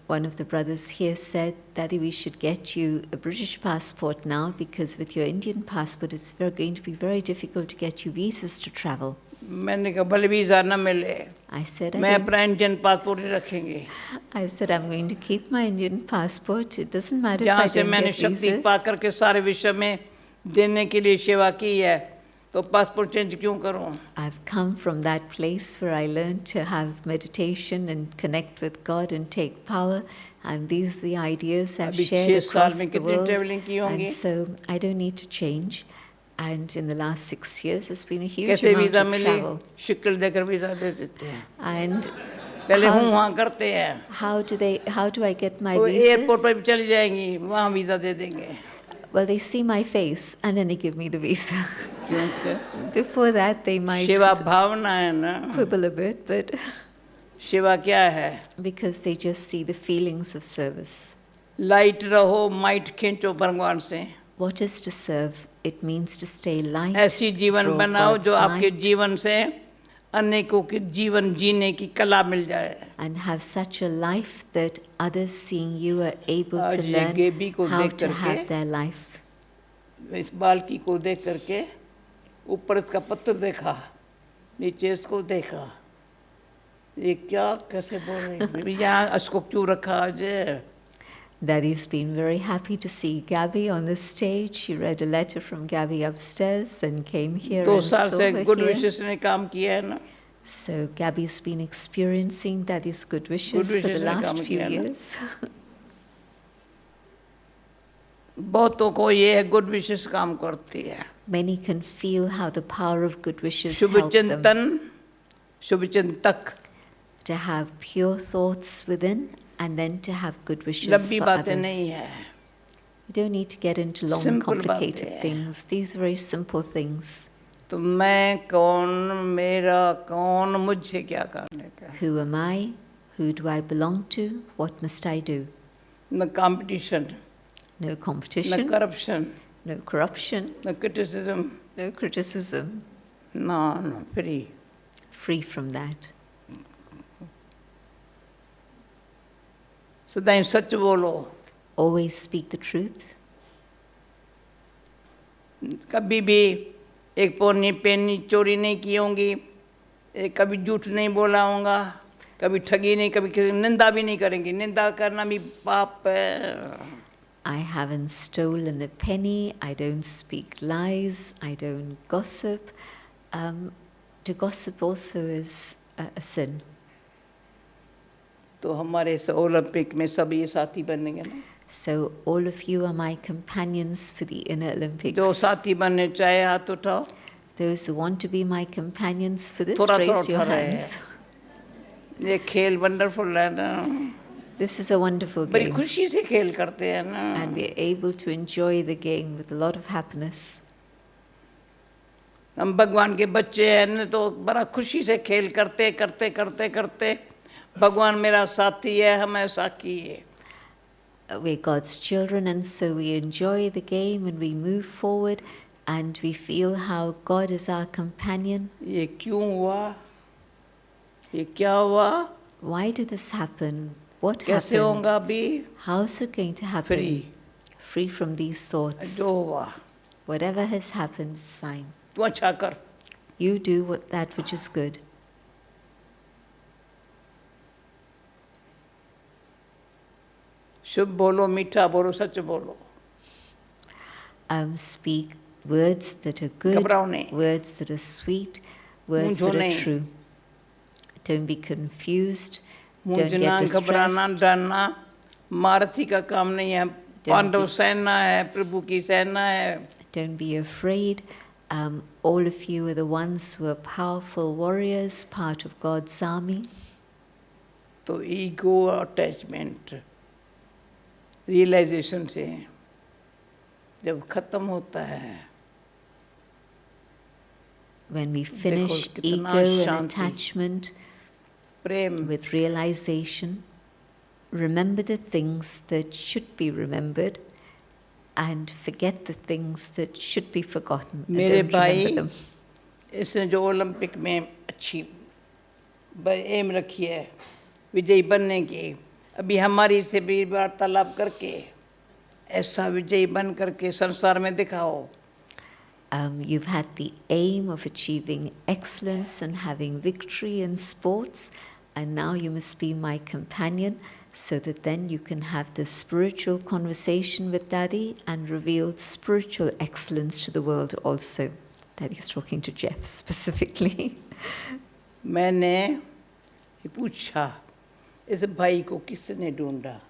one of the brothers here said, Daddy, we should get you a British passport now because with your Indian passport it's going to be very difficult to get you visas to travel. मैंने कहा भले visa न मिले, I said, मैं अपना Indian passport ही रखेंगे. I said, I'm going to keep my Indian passport. It doesn't matter if जहाँ I से don't मैंने get शक्ति visas. पा करके सारे विश्व में देने के लिए सेवा की है, तो पासपोर्ट चेंज क्यों करूं? I've come from that place where I learned to have meditation and connect with God and take power. And these are the ideas I've अभी shared 6 साल across में the कितनी world. ट्रैवलिंग की होंगी? And so I don't need to change. And in the last 6 years, it's been a huge कैसे amount visa of मिले? travel. शिक्ल देकर visa दे देते हैं. And पहले how- हूँ वहाँ करते हैं. how do I get my वो एयरपोर्ट visas? पर भी चली जाएंगी, वहाँ वीज़ा दे देंगे. Well, they see my face and then they give me the visa. क्योंकि Before that, they might सेवा भावना है ना. quibble a bit, but सेवा क्या है? because they just see the feelings of service. Light रहो, माइट खींचो भगवान से. What is to serve? It means to stay light, ऐसी जीवन draw बनाओ God's जो आपके light, जीवन से अनेकों के जीवन जीने की कला मिल जाए. and have such a life that others seeing you are able आज to ये गेबी को learn how देख to करके have their life. इस बालकी को देख करके ऊपर इसका पत्र देखा, नीचे इसको देखा, ये क्या कैसे बोल रही है, यहाँ इसको क्यों रखा आज? Daddy's been very happy to see Gabby on the stage. She read a letter from Gabby upstairs, then came here 2 and साल saw से her गुड here. विशेष ने काम किया है ना. So Gabby's been experiencing Daddy's good wishes for the wishes ने last काम few किया ना. years. बहुतों को ये है गुड विशेष काम करती है. Many can feel how the power of good wishes Shubh help them चिंतन, शुभ चिंतक, to have pure thoughts within and then to have good wishes लंबी for बातें others. नहीं है. You don't need to get into long, Simple complicated बातें. things. These are very simple things. तो मैं कौन, मेरा कौन, मुझे क्या करने का? Who am I? Who do I belong to? What must I do? न कंपटीशन, No न competition, करप्शन, no corruption, न क्रिटिसिज्म, no criticism. न फ्री. Free from that. सदाई सच बोलो, Always speak the truth. कभी भी एक पौनी पेनी चोरी नहीं की होंगी, कभी झूठ नहीं बोला होगा, कभी ठगी नहीं, कभी किसी निंदा भी नहीं करेंगी. निंदा करना भी पाप है. I haven't stolen a penny. I don't speak lies. I don't gossip. To gossip also is a sin. तो हमारे इस ओलंपिक में सब ये साथी बनेंगे ना. So all of you are my companions for the inner Olympics. जो साथी बनने चाहे हाथ उठाओ. Those who want to be my companions for this, थोड़ा raise your उठा रहे हैं. hands. ये खेल वंडरफुल है ना. This is a wonderful बड़ी game. खुशी से खेल करते हैं ना. And we are able to enjoy the game with a lot of happiness. हम भगवान के बच्चे हैं न, तो बड़ा खुशी से खेल करते करते करते करते भगवान मेरा साथी है, हमें साथी है. We're God's children, and so we enjoy the game and we move forward and we feel how God is our companion. ये क्यों हुआ, ये क्या हुआ, Why did this happen? What कैसे happened? होगा अभी. How is it going to happen? Free. Free from these thoughts. जो हुआ Whatever has happened is fine. तू अच्छा कर. You do that which is good. शुभ बोलो, मीठा बोलो, सच बोलो. Speak words that are good, घबराओ नहीं. words that are sweet, words मुंझो that are नहीं. true. Don't be confused. Don't मुझना, get घबराना, distressed. डरना महारथी का काम नहीं है. पांडव सेना है, प्रभु की सेना है. Don't be afraid. All of you are the ones who are powerful warriors, part of God's army. तो ईगो अटैचमेंट रियलाइजेशन से जब खत्म होता है when we finish kitna ego and shanti. attachment Prem with realization, remember the things that should be remembered and forget the things that should be forgotten and मेरे don't remember भाई them. इसने जो Olympic में अच्छी M रखी है विजयी बनने की, अभी हमारी से भी वार्तालाप करके ऐसा विजयी बन करके संसार में दिखाओ. You've had the aim of achieving excellence and having victory in sports, and now you must be my companion so that then you can have this spiritual conversation with Daddy and reveal spiritual excellence to the world also. Daddy's talking to Jeff specifically. मैंने पूछा इस भाई को किसने ढूंढा.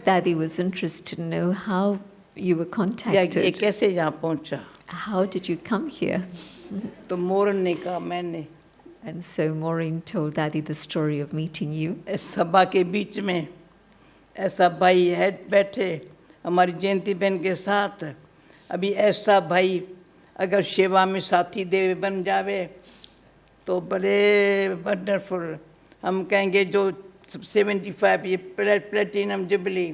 Daddy was interested to know how you were ये contacted. कैसे यहाँ पहुँचा. How did you come here? तो मोरन ने कहा मैंने And so Maureen told Daddy the story of meeting you. इस सभा के बीच में ऐसा भाई है बैठे हमारी जयंती बहन के साथ. अभी ऐसा भाई अगर सेवा में साथी देव बन जावे तो बड़े वंडरफुल. हम कहेंगे जो 75 ये प्लेटिनम जुबली,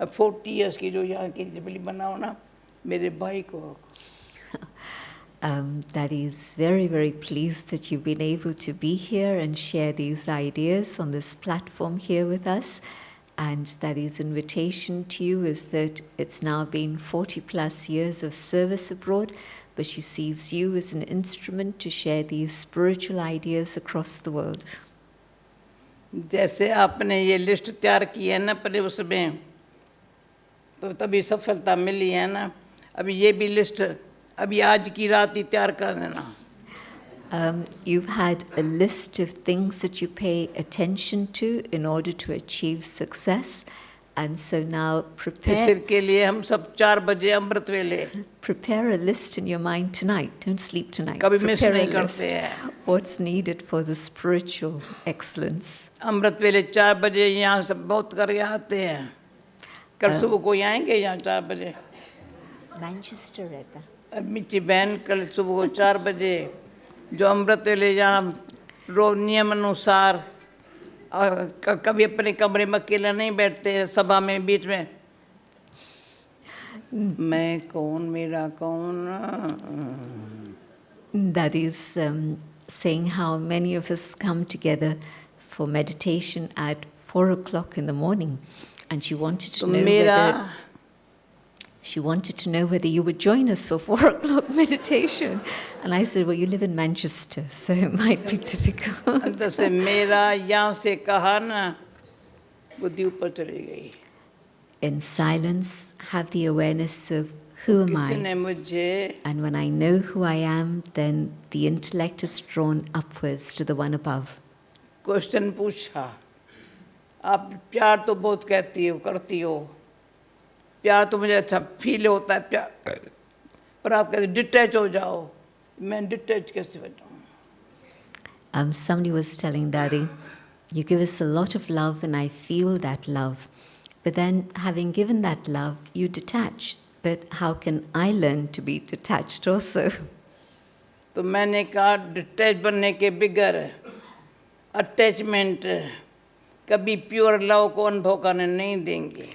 अब 40 इयर्स की जो यहाँ की जुबली बनाओ ना मेरे भाई को. Daddy is very, very pleased that you've been able to be here and share these ideas on this platform here with us. And Daddy's invitation to you is that it's now been 40 plus years of service abroad, but she sees you as an instrument to share these spiritual ideas across the world. जैसे आपने ये list तैयार की है ना पहले उसमें तो तभी सफलता मिली है ना. अभी ये भी लिस्ट अभी आज की रात ही तैयार कर देना. You've had a list of things that you pay attention to in order to achieve success, and so now सिर के लिए हम सब 4 बजे अमृत वेले prepare a list in your mind tonight. Don't sleep tonight. कभी मिस Prepare a नहीं list. करते हैं. What's needed for the spiritual excellence? अमृत वेले 4 बजे यहाँ सब बहुत करके आते हैं. कल सुबह को आएंगे यहाँ 4 बजे. Manchester रहता. मीठी बहन कल सुबह को 4 बजे जो अमृत वेले यहाँ रोज नियम अनुसार कभी अपने कमरे में अकेला नहीं बैठते हैं सभा में बीच में मैं कौन मेरा कौन. Daddy's saying how many of us come together for meditation at 4 o'clock in the morning, and she wanted to know whether you would join us for 4 o'clock meditation. And I said, well, you live in Manchester, so it might be difficult. अंदर से मेरा यहाँ से कहा ना बुद्धि ऊपर चली गई. In silence, have the awareness of who am किसी I? ने मुझे And when I know who I am, then the intellect is drawn upwards to the one above. Question पूछा. आप प्यार तो बहुत कहती हो करती हो. प्यार तो मुझे अच्छा फील होता है प्यार, पर आप कहते डिटैच हो जाओ. मैं डिटैच कैसे हो जाऊँ. Somebody was telling Daddy, you give us a lot of love and I feel that love. But then having given that love, you detach. But how can I learn to be detached also? तो मैंने कहा detach बनने के बिगर attachment कभी pure love को अनुभव करने नहीं देंगे.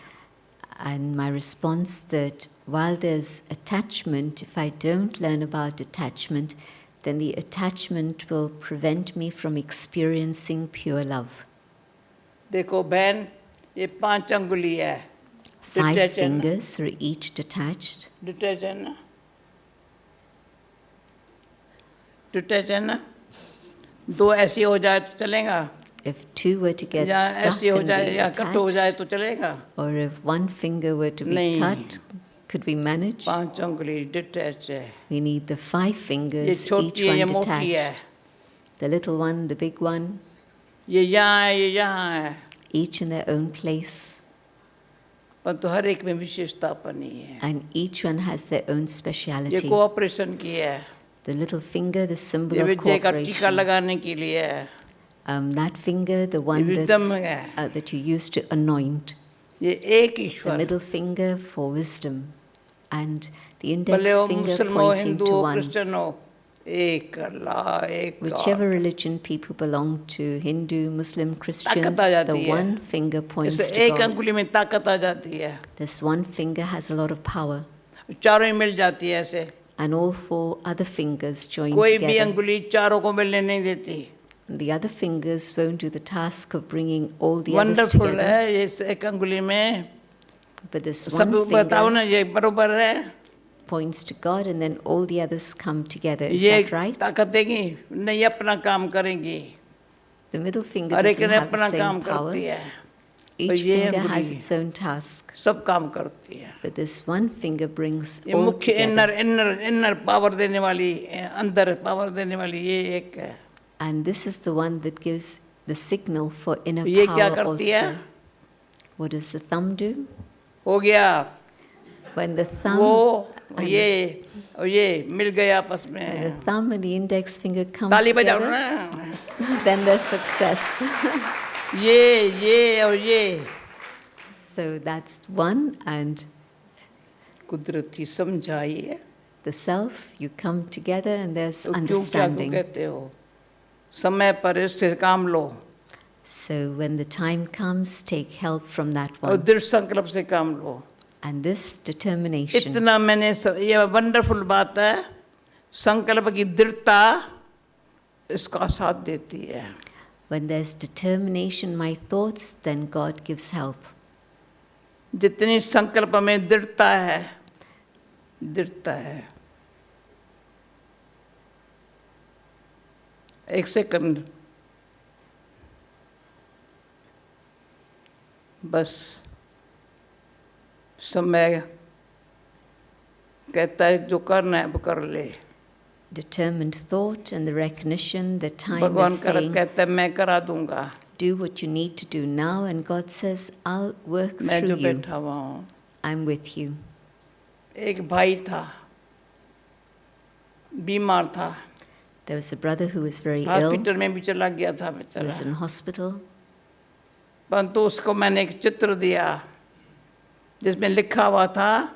And my response that while there's attachment, if I don't learn about detachment, then the attachment will prevent me from experiencing pure love. देखो बहन ये 5 अंगुली है. 5 Detach है ना? fingers are each detached. Detach है ना. डिटैच है ना. 2 ऐसे हो जाए तो चलेगा. If 2 were to get या stuck ऐसे हो and जाए be या कट हो जाए attached, तो चलेगा. or if 1 finger were to be नहीं. cut, could we manage? 5 अंगुली डिटैच है. We need the 5 ये fingers, each छोटी है ये one मोटी है. detached. The little one, the big one, ये यहाँ है ये यहाँ है. each in their own place, परंतु हर एक में विशेषता बनी है. and each one has their own ये speciality. कोऑपरेशन की है. The little finger, the symbol ये of विजय का टीका cooperation. लगाने के लिए है. That finger, the one wisdom that's, है. that you use to anoint. ये एक The Ishwar. middle finger for wisdom. And the भले index वो finger मुसलमान हो pointing हिंदू to हो one. क्रिश्चियन हो एक अल्लाह, एक Whichever God. religion people belong to, Hindu, Muslim, Christian, ताकत आ the जाती है. one finger points इसे to एक God. अंगुली में ताकत आ जाती है. This one finger has a lot of power, चारों ही मिल जाती है ऐसे. and all four other fingers join कोई भी together. अंगुली चारों को मिलने नहीं देती. The other fingers won't do the task of bringing all the others wonderful together. है इस एक अंगुली में. But this सब one बताओ finger ना ये बरोबर है. points to God, and then all the others come together. Is ये that right? ताकत देगी नहीं, अपना काम करेंगी. The middle finger हर एक doesn't ने have the अपना same काम power. करती है. Each ये finger has अंगुली its own task. सब काम करती है. But this one finger brings ये all मुख्य together. इनर पावर देने वाली, अंदर पावर देने वाली ये एक है. And this is the one that gives the signal for inner ये क्या power करती है? also. What does the thumb do? हो गया. When the thumb, वो and ये मिल गए आपस when में. the thumb and the index finger come ताली बजाओ together, ना. then there's success. ये और ये So that's one, and कुदरती समझाई है. the self, you come together and there's तो क्यों क्या understanding. कहते हो? समय पर इससे काम लो So when the time comes, take help from that और one. दृढ़ संकल्प से काम लो. And this determination, इतना ये वंडरफुल बात है. संकल्प की दृढ़ता इसका साथ देती है. when there's determination, my thoughts, then God gives help. जितनी संकल्प में दृढ़ता है. एक सेकंड बस. समय कहता है जो करना है वो कर ले. Determined thought and the recognition that time भगवान is saying, कहता है मैं करा दूंगा. do what you need to do now, and God says, I'll work मैं through जो you. बैठा हुआ हूँ. I'm with you. एक भाई था, बीमार था, There was a brother who was very ill, hospital में भी चला गया था he बेचारा. was in hospital, परंतु उसको मैंने एक चित्र दिया जिसमें लिखा हुआ था,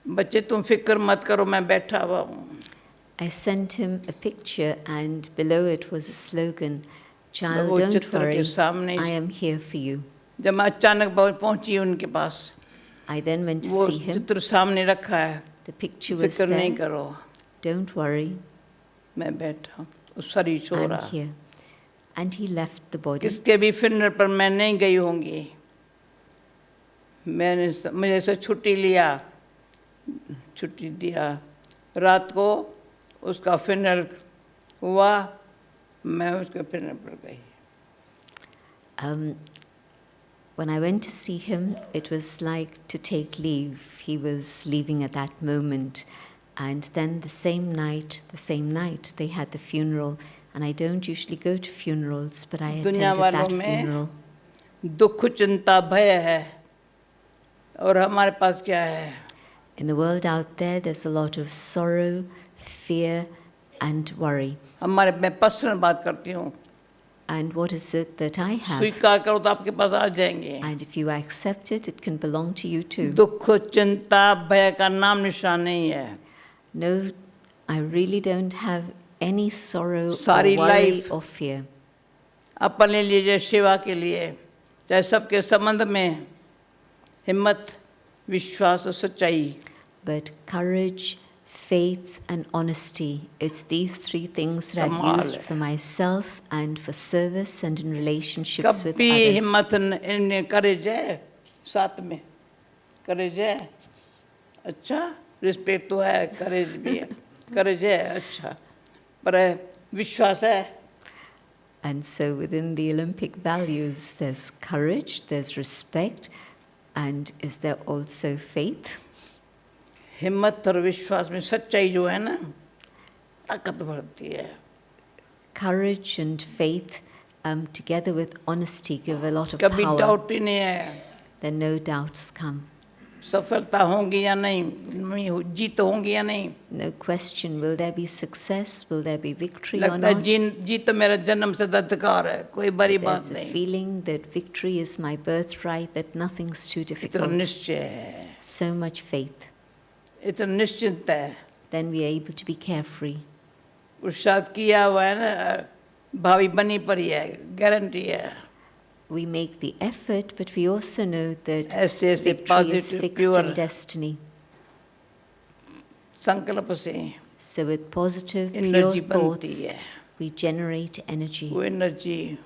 बच्चे तुम फिक्र मत करो मैं बैठा हुआ हूँ. I sent him a picture, and below it was a slogan, Child, वो don't चित्र के worry, सामने I am here for you. जब मैं अचानक पहुंची उनके पास, I then went to वो see him. चित्र सामने रखा है. The picture was फिक्र नहीं there. करो Don't worry, मैं बैठा हूँ. उस शरीर सो I'm रहा. here. And he left the body. किसके भी फिनर पर मैं नहीं गई होंगी. मुझे से छुट्टी दिया. रात को उसका फिनर हुआ, मैं उसके फिनर पर गई. When I went to see him, it was like to take leave. He was leaving at that moment. And then the same night, they had the funeral. And I don't usually go to funerals, but I attended that funeral. दुख चिंता भय है और हमारे पास क्या है? In the world out there, there's a lot of sorrow, fear, and worry. मैं personal बात करती हूँ. And what is it that I have? स्वीकार करो तो आपके पास आ जाएंगे. And if you accept it, it can belong to you too. दुख चिंता भय का नाम निशान नहीं है. No, I really don't have any sorrow or सारी worry life or fear. अपने लिए सेवा के लिए चाहे सबके संबंध में हिम्मत, विश्वास और सच्चाई. But courage, faith, and honesty, it's these three things that I've कमाल used है. for myself and for service and in relationships with कभी others. हिम्मत इन करेज है साथ में. करेज है अच्छा, रिस्पेक्ट तो है, करेज भी है, करेज है अच्छा, पर विश्वास है. And so within the Olympic values, there's courage, there's respect, and is there also faith? हिम्मत और विश्वास में सच्चाई जो है ना ताकत बढ़ती है. Courage and faith together with honesty give a lot of कभी power. डाउट ही नहीं है. Then no doubts come. सफलता होंगी या नहीं, जीत होंगी या नहीं. No question, will there be success? Will there be victory or लगता है not? जीत मेरा जन्म से अधिकार है, कोई बड़ी बात There's a नहीं. feeling that victory is my birthright, that nothing's too इतना difficult. निश्चय है, So much faith. इतना निश्चिंत है. Then we are able to be carefree. पुरुषार्थ किया हुआ है ना, भावी बनी पड़ी है, गारंटी है. We make the effort, but we also know that ऐसे victory is positive, fixed pure in destiny. संकल्प से So with positive, pure energy बनती thoughts, है. we generate energy. वो एनर्जी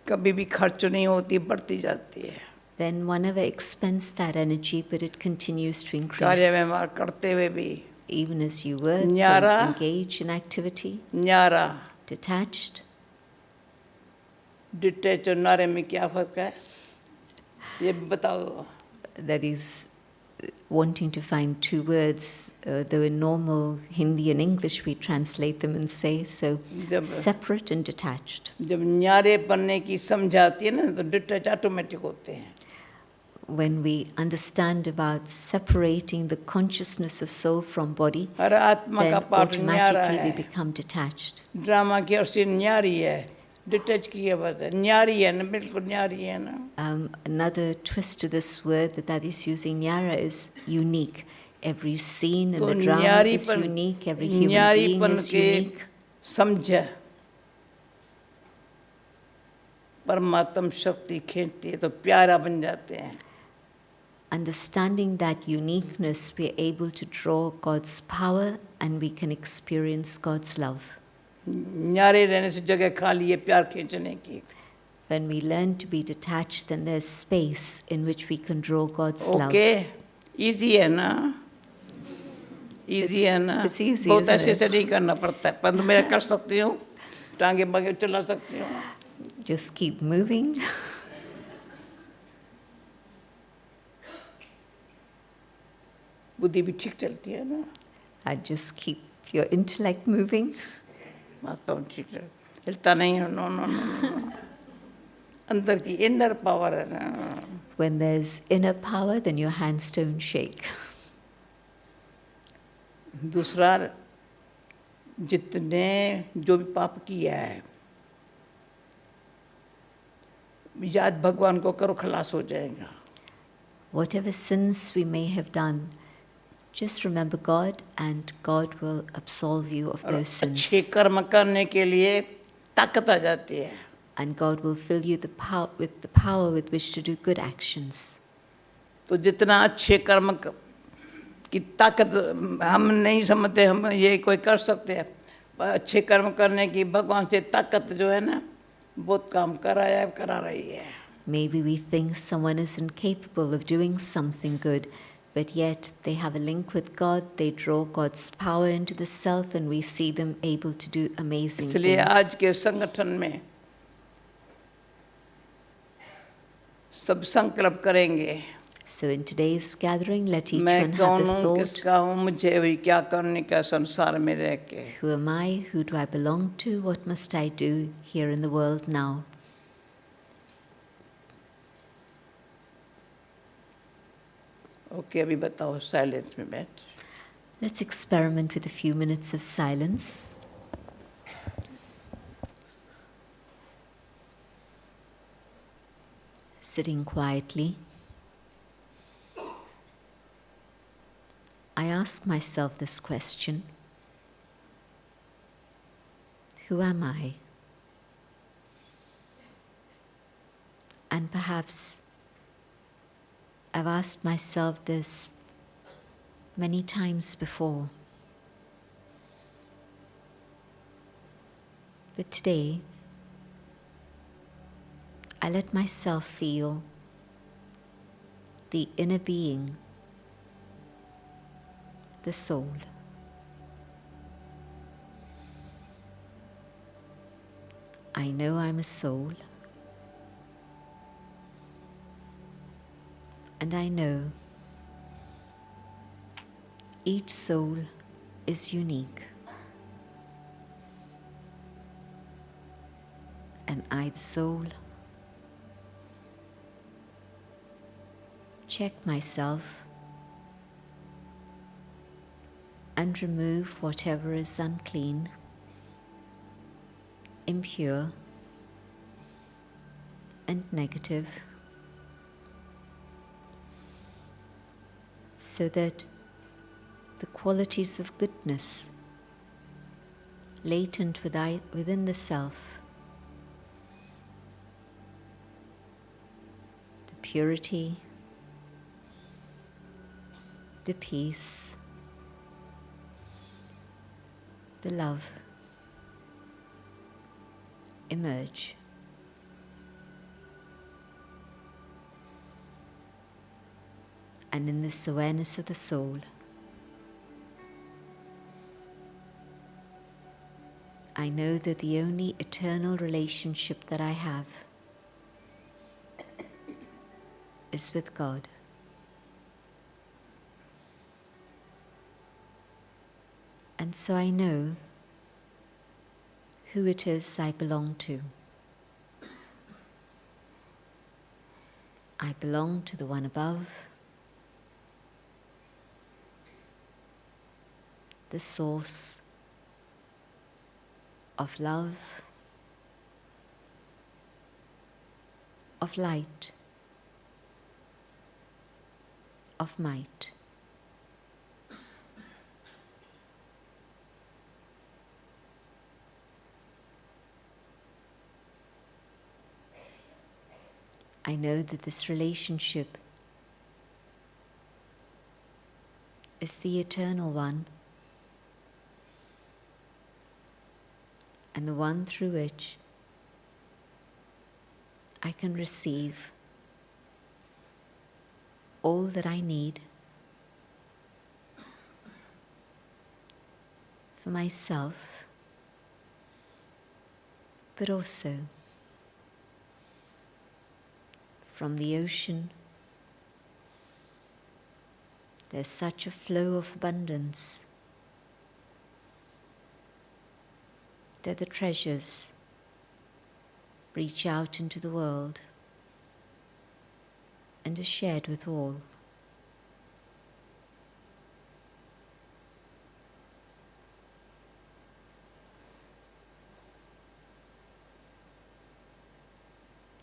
कभी भी खर्च नहीं होती, बढ़ती जाती है. Then one never expends that energy, but it continues to कार्य increase. व्यवहार करते हुए भी Even as you work न्यारा, and engage in activity, न्यारा. detached. डिटैच और नारे में क्या फर्क है, ये बताओ. That is wanting to find two words, though in normal Hindi and English we translate them and say so, separate and detached. जब न्यारे बनने की समझ आती है ना, तो डिटैच ऑटोमेटिक होते हैं. When we understand about separating the consciousness of soul from body, हर आत्मा then का पार्ट न्यारा automatically we है. become detached. ड्रामा की और से न्यारी है, डिटैच की है, बात है न्यारी है ना, बिल्कुल न्यारी है ना. Another twist to this word that Dadi is using, nyara, is unique. Every scene in तो the drama is न्यारीपन, unique, every human being न्यारीपन is के unique. समझ परमात्म शक्ति खींचती है, तो प्यारा बन जाते हैं. Understanding that uniqueness, we are able to draw God's power and we can experience God's love. न्यारे रहने से जगह खाली है प्यार खींचने की. When we learn to be detached, then there's space in which we can draw God's love. Okay, easy है ना, इजी है ना. It's easy, बहुत isn't ऐसे it? से नहीं करना पड़ता है, परंतु मैं कर सकती हूँ, टांगे बागे चला सकती हूँ. Just keep moving. बुद्धि भी ठीक चलती है ना. And just keep your intellect moving. बात ठीक है, हिलता नहीं है. नो नो नो, अंदर की इनर पावर है ना. When there's inner power, then your hands don't shake. दूसरा, जितने जो भी पाप किया है, याद भगवान को करो, खलास हो जाएगा. Whatever sins we may have done, just remember God and God will absolve you of those sins. अच्छे कर्म करने के लिए ताकत आ जाती है. And God will fill you with the power with which to do good actions. तो जितना अच्छे कर्म की ताकत हम नहीं समझते, हम ये कोई कर सकते हैं, पर अच्छे कर्म करने की भगवान से ताकत जो है ना, बहुत काम करा रही है. Maybe we think someone is incapable of doing something good, but yet they have a link with God, they draw God's power into the self, and we see them able to do amazing इसलिए आज things. के संगठन में सब संकल्प करेंगे, So in today's gathering, let each मैं one have कौन the हूँ, thought, किसका हूँ, मुझे अभी क्या करने का संसार में रह के. who am I, who do I belong to, what must I do here in the world now? Okay, अभी बताओ, साइलेंस में बैठ. Let's experiment with a few minutes of silence. Sitting quietly, I ask myself this question: who am I? And perhaps I've asked myself this many times before. But today, I let myself feel the inner being, the soul. I know I'm a soul, and I know each soul is unique. And I, the soul, check myself and remove whatever is unclean, impure, and negative, so that the qualities of goodness latent within the self, the purity, the peace, the love emerge. And in this awareness of the soul, I know that the only eternal relationship that I have is with God. And so I know who it is I belong to. I belong to the one above, the source of love, of light, of might. I know that this relationship is the eternal one, and the one through which I can receive all that I need for myself, but also from the ocean. There's such a flow of abundance that the treasures reach out into the world and are shared with all.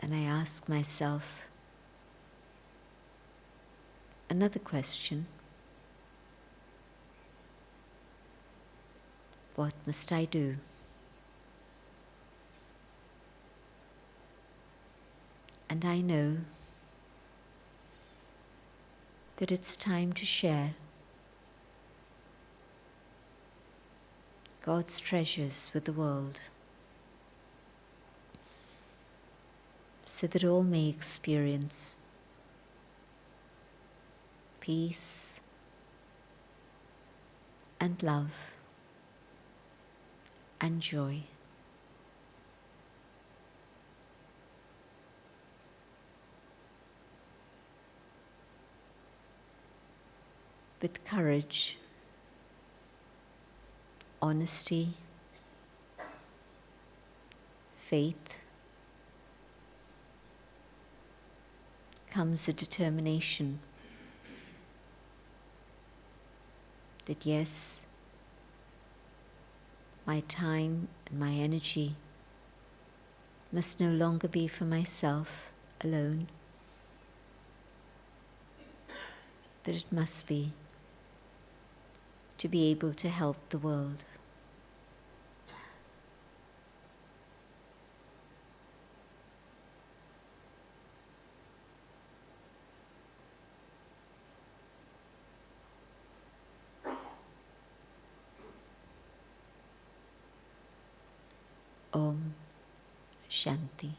And I ask myself another question. What must I do? And I know that it's time to share God's treasures with the world, so that all may experience peace and love and joy. With courage, honesty, faith, comes a determination that yes, my time and my energy must no longer be for myself alone, but it must be to be able to help the world. Om Shanti.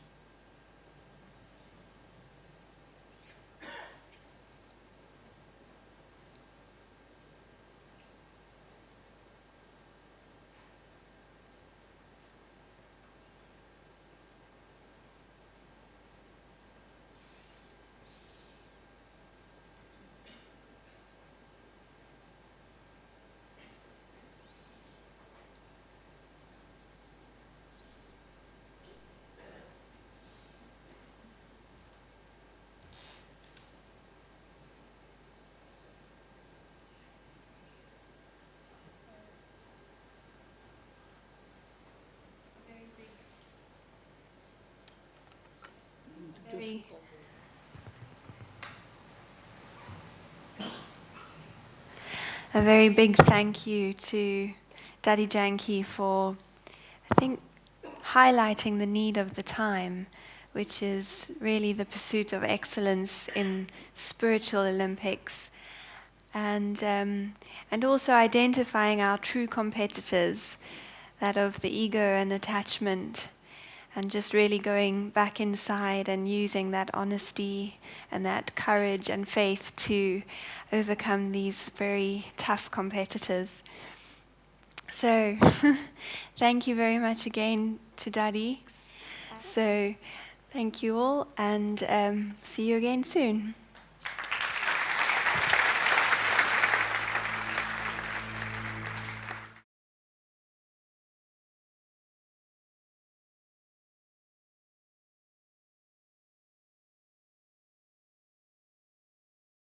A very big thank you to Dadi Janki for I think highlighting the need of the time, which is really the pursuit of excellence in spiritual Olympics, and also identifying our true competitors, that of the ego and attachment, and just really going back inside and using that honesty and that courage and faith to overcome these very tough competitors. So, thank you very much again to Dadi. So, thank you all, and see you again soon.